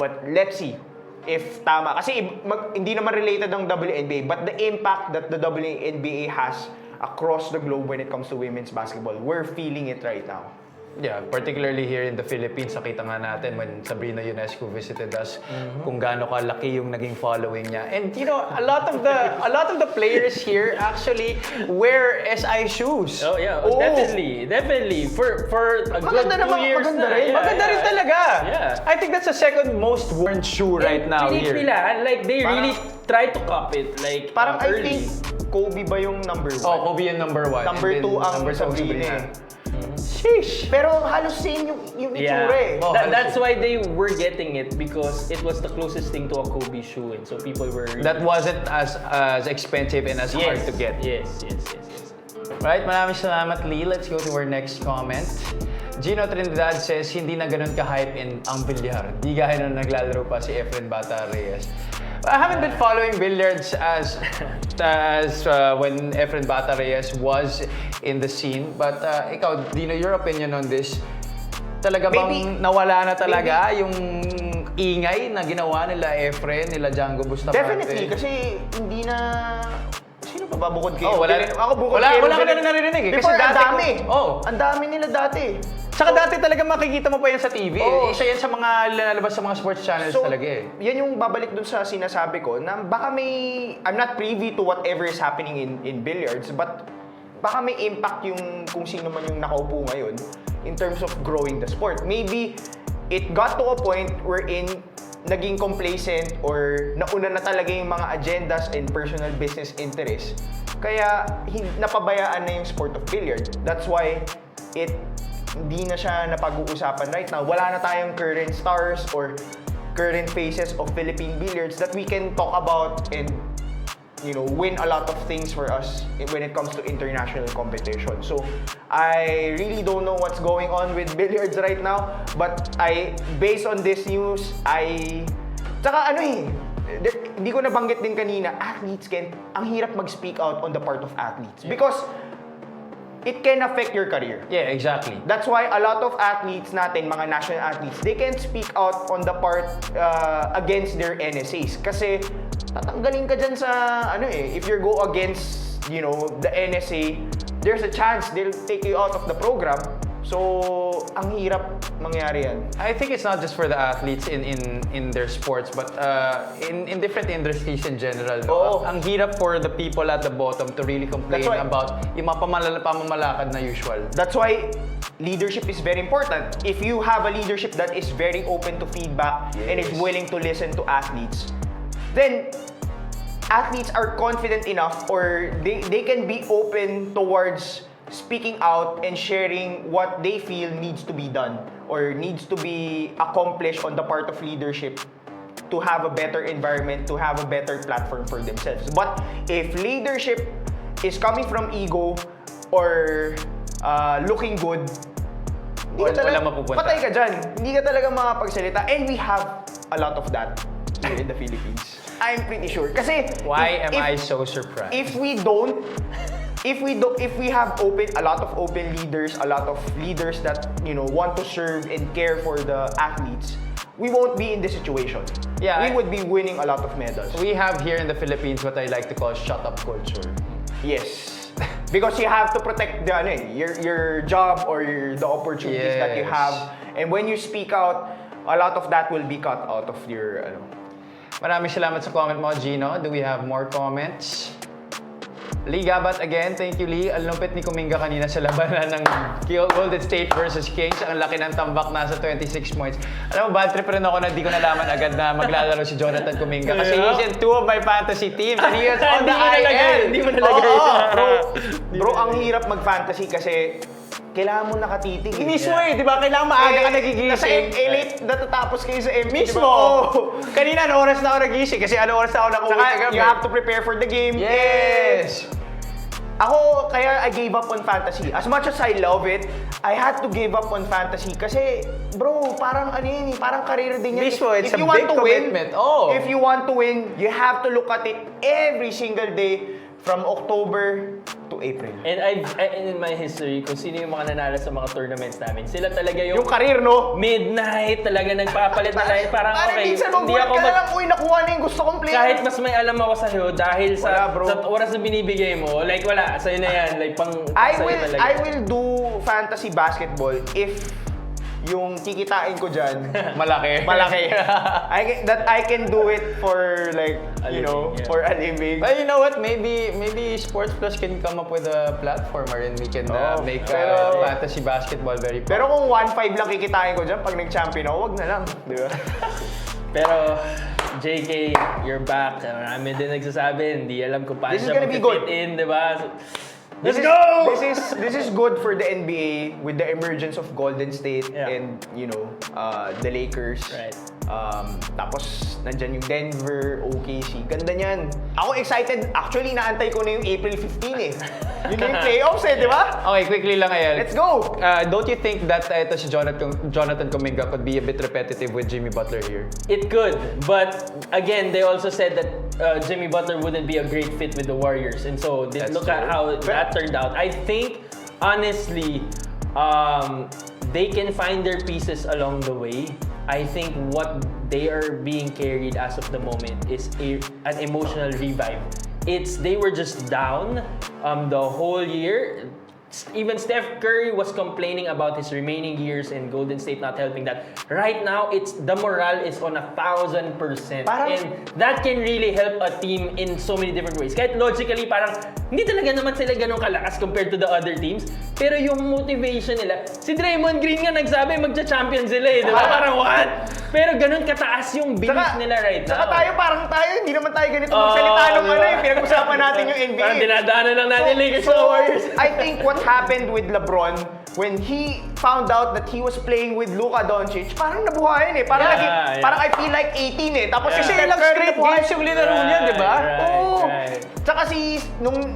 But let's see if tama. Kasi hindi naman related ng WNBA but the impact that the WNBA has across the globe when it comes to women's basketball. We're feeling it right now. Yeah, particularly here in the Philippines, nakita nga natin when Sabrina Ionescu visited us kung gaano kalaki yung naging following niya. And you know, a lot of the players here actually wear SI shoes. Oh yeah, Oo. definitely. For a good Maganda 2 naman, years maganda na. rin. Yeah, Maganda rin yeah. talaga. Yeah. I think that's the second most worn shoe right And now pilit here. nila, like they Parang- really try to cop it like Parang I early. think Kobe ba yung number 1? Oh, Kobe yung number 1. Number 2 ang number two Sabrina. Sheesh! Pero halos same yung itsura eh. Oh, That's why they were getting it because it was the closest thing to a Kobe shoe, and so people were. That wasn't as expensive and as hard to get. Yes. Right, maraming salamat, Lee. Let's go to our next comment. Gino Trinidad says, hindi na ganun ka-hype ang bilyar. Di gaya nung naglalaro pa si Efren Bata Reyes. I haven't been following billiards as when Efren Bata Reyes was in the scene. But ikaw, Dino, your opinion on this? Talaga bang nawala na talaga yung ingay na ginawa nila Efren, nila Django Bustamante? Definitely, kasi hindi na... Sino pa ba bukod kay Oh, wala. Ako bukod Wala- kay wala ka Ruben. na narinig eh. Kasi Before, ang dati dami. Oh. Ang dami nila dati. Tsaka dati talaga makikita mo pa yan sa TV. Oo. Isa yan sa mga lalabas sa mga sports channels talaga eh. yan yung babalik dun sa sinasabi ko na baka may... I'm not privy to whatever is happening in billiards, but baka may impact yung kung sino man yung nakaupo ngayon in terms of growing the sport. Maybe it got to a point wherein naging complacent or nauna na talaga yung mga agendas and personal business interests. Kaya napabayaan na yung sport of billiard. That's why hindi na siya napag-uusapan right now. Wala na tayong current stars or current faces of Philippine billiards that we can talk about and win a lot of things for us when it comes to international competition. So, I really don't know what's going on with billiards right now, but based on this news, tsaka hindi ko nabanggit din kanina, athletes ang hirap mag-speak out on the part of athletes. Because it can affect your career. Yeah, exactly. That's why a lot of athletes natin, mga national athletes, they can't speak out on the part against their NSAs. Kasi tatanggalin ka dyan sa, if you go against, the NSA, there's a chance they'll take you out of the program. So, ang hirap mangyari yan. I think it's not just for the athletes in their sports, but in different industries in general. No? Oo. Ang hirap for the people at the bottom to really complain That's why- about yung mga pamamalakad na usual. That's why leadership is very important. If you have a leadership that is very open to feedback and is willing to listen to athletes, then athletes are confident enough, or they can be open towards speaking out and sharing what they feel needs to be done or needs to be accomplished on the part of leadership to have a better environment, to have a better platform for themselves. But if leadership is coming from ego or looking good, hindi ka Wala mapupunta. patay ka dyan. Hindi ka talaga makapagsalita. And we have a lot of that here in the Philippines. I'm pretty sure. Kasi Why am if- I so surprised? if we have a lot of open leaders, a lot of leaders that want to serve and care for the athletes, we won't be in this situation. Yeah, We would be winning a lot of medals. We have here in the Philippines what I like to call shut up culture. Yes. Because you have to protect your job or the opportunities that you Yes. have. And when you speak out, a lot of that will be cut out of your Maraming salamat sa comment mo, Gino. Do we have more comments? Lee Gabat again. Thank you, Lee. Ang lupit ni Kuminga kanina sa labanan ng Golden State versus Kings. Ang laki ng tambak, nasa 26 points. Alam mo, bad trip rin ako na di ko nalaman agad na maglalaro si Jonathan Kuminga. Kasi he's in 2 of my fantasy teams and he is on the IL. Hindi mo nalagay. Bro, ang hirap mag-fantasy kasi kailangan mo nakatitig. Mismo di ba? Kailangan maaga ka nagigising. Nasa late natatapos kayo sa MP. Mismo! Diba? Kanina, ano oras na ako nagising? Kasi ano oras na ako nakuwi Saka, kagabi. you have to prepare for the game. Yes! Ako, kaya I gave up on fantasy. As much as I love it, I had to give up on fantasy kasi, bro, parang parang career din yan. Mismo, it's If a you want big to win, commitment. Oh. If you want to win, you have to look at it every single day from October to April. And in my history, kung sino yung mga nanalo sa mga tournaments namin, sila talaga yung Yung career, no? midnight talaga nagpapalit na line. Parang okay, minsan hindi ako ka na lang, uy, nakuha na yung gusto kong player. kahit mas may alam ako sa'yo dahil Wala, sa, bro. sa oras na binibigay mo, like wala, sa'yo na yan. Like pang I sa'yo talaga. will do fantasy basketball if yung kikitain ko dyan Malaki. malaki. I can do it for like, A living, yeah. for a living. But you know what? Maybe Sports Plus can come up with a platform wherein we can make pero- fantasy basketball very Pero popular. kung 1-5 lang kikitain ko dyan, pag nag-champion ako, wag na lang. Di ba? Pero, JK, you're back. Marami din nagsasabi, hindi alam kung paano This is siya gonna be mag-fit good. in, di ba? This Let's is- go! This is good for the NBA with the emergence of Golden State Yeah. and the Lakers. Right. Tapos nandyan yung Denver, OKC. Ganda niyan. Ako excited. Actually, naantay ko na yung April 15 eh. Yun na yung playoffs eh, di ba? Okay, quickly lang, Ayel. Let's go! Don't you think that ito si Jonathan Kuminga could be a bit repetitive with Jimmy Butler here? It could, but again, they also said that Jimmy Butler wouldn't be a great fit with the Warriors, and so That's look at true. how that turned out. I think, honestly, they can find their pieces along the way. I think what they are being carried as of the moment is an emotional revive. They were just down the whole year. Even Steph Curry was complaining about his remaining years in Golden State not helping that. Right now, the morale is on 1,000%. Parang- And that can really help a team in so many different ways. Kahit logically, parang hindi talaga naman sila ganun kalakas compared to the other teams. Pero yung motivation nila, si Draymond Green nga nagsabi magcha-champion sila eh. Diba? Parang what? Pero ganun kataas yung belief nila right now. Saka tayo, hindi naman tayo ganito magsalita nung diba? pinag-usapan natin yung NBA. Parang dinadaanan lang natin Lakers sa Warriors. I think what happened with LeBron when he found out that he was playing with Luka Doncic, parang nabuhayan eh. Parang, Yeah, yeah. parang I feel like 18 eh. Tapos Kasi si Steph ilang Curry straight nabuhayan. games yung linaro niya, di ba? Oo. Right. Tsaka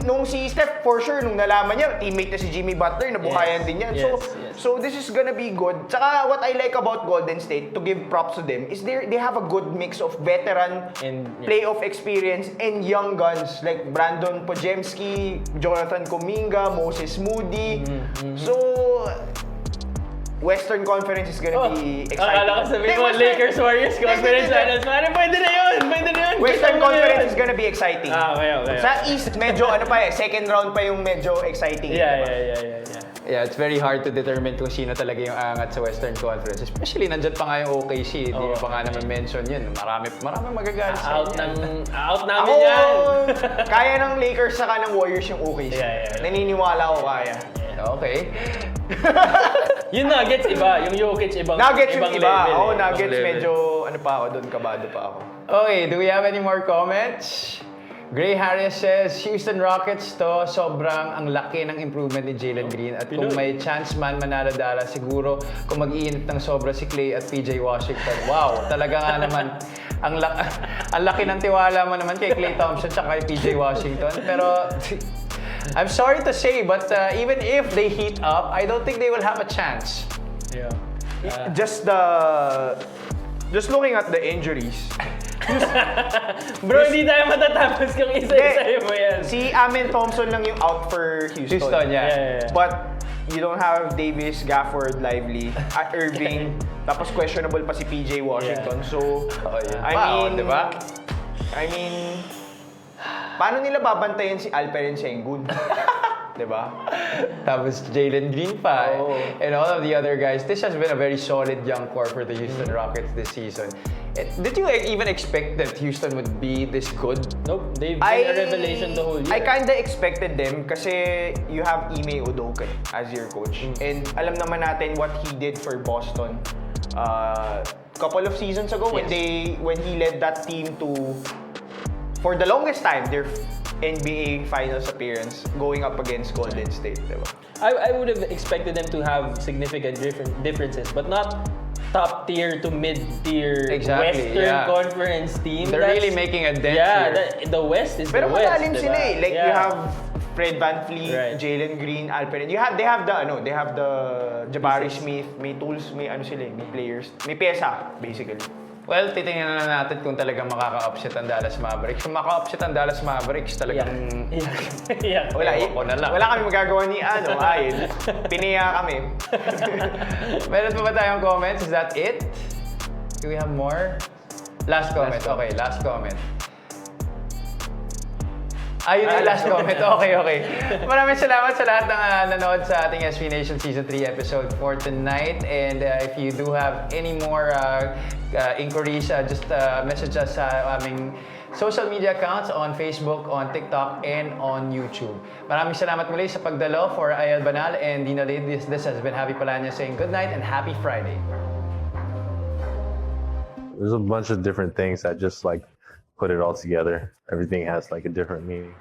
nung si Steph, for sure, nung nalaman niya, teammate na si Jimmy Butler, nabuhayan Yes, din yan. yes, So, yes. so this is gonna be good. Tsaka what I like about Golden State, to give props to them, is they have a good mix of veteran And, yeah. playoff experience and young guns like Brandon Podziemski, Jonathan Kuminga, Moses Moody. So, Western Conference is gonna be exciting. Akala ko sabihin mo, Hindi, Lakers Warriors Conference Hindi. Finals. Pare, pwede na yun! Pwede na yun! Western Gusto mo na Conference yun. is gonna be exciting. Okay. Sa East, medyo ano pa eh, second round pa yung medyo exciting. Yeah. Yeah, it's very hard to determine kung sino talaga yung aangat sa Western Conference. Especially, nandyan pa nga yung OKC. Hindi Oo. pa nga naman mention yun. Marami magagalit sa Out inyo. namin Ako, yan! kaya ng Lakers saka ng Warriors yung OKC. Yeah. Naniniwala ko kaya. Okay. Yung Nuggets iba, yung Jokic ibang Nuggets yung ibang iba. level, Oo, eh. Nuggets Ibang level. medyo ano pa ako doon, kabado pa ako. Okay, do we have any more comments? Gray Harris says, Houston Rockets to, sobrang ang laki ng improvement ni Jalen Green at kung may chance man manalo-dala siguro kung mag-iinit ng sobra si Klay at PJ Washington. Wow, talaga nga naman ang laki ng tiwala mo naman kay Klay Thompson at kay PJ Washington. Pero I'm sorry to say, but even if they heat up, I don't think they will have a chance. Yeah. Just looking at the injuries. Bro, hindi tayo matatapos kung isa-isa mo yan. Si Amen Thompson lang yung out for Houston. Houston, yeah. Yeah. But you don't have Davis, Gafford, Lively, Irving, tapos questionable pa si PJ Washington. So, Wow, diba? I mean, paano nila babantayan si Alperen Sengun? Diba? Tapos Jalen Green pa. Oo. And all of the other guys. This has been a very solid young core for the Houston Rockets this season. Did you even expect that Houston would be this good? Nope, they've been a revelation the whole year. I kinda expected them kasi you have Ime Udoka as your coach. And alam naman natin what he did for Boston. Couple of seasons ago when he led that team to, for the longest time, their NBA Finals appearance going up against Golden State, diba? I would have expected them to have significant differences, but not top tier to mid tier Exactly, Western yeah. Conference team. They're really making a dent yeah, here. the West is Pero the West. malalim diba? sila eh. Like Yeah. you have Fred VanVleet, Right. Jalen Green, Alperen. They have the Jabari Smith, may tools, may ano sila, may players, may pyesa basically. Well, titingnan na natin kung talagang makaka-upset ang Dallas Mavericks. Kung maka-upset ang Dallas Mavericks, talagang... Yeah. Wala, Ewan ko na lang. wala kami magagawa ni Ayel. Piniya kami. Meron pa ba tayong comments? Is that it? Do we have more? Last comment. Okay, last comment. Ayun na, last comment. Okay. Maraming salamat sa lahat ng nanood sa ating SB Nation Season 3 episode for tonight. And if you do have any more inquiries, just message us sa aming social media accounts on Facebook, on TikTok, and on YouTube. Maraming salamat muli sa pagdalo for Ayel Banal and Dino Lid. This has been Happy Palanya saying good night and happy Friday. There's a bunch of different things that just like put it all together. Everything has like a different meaning.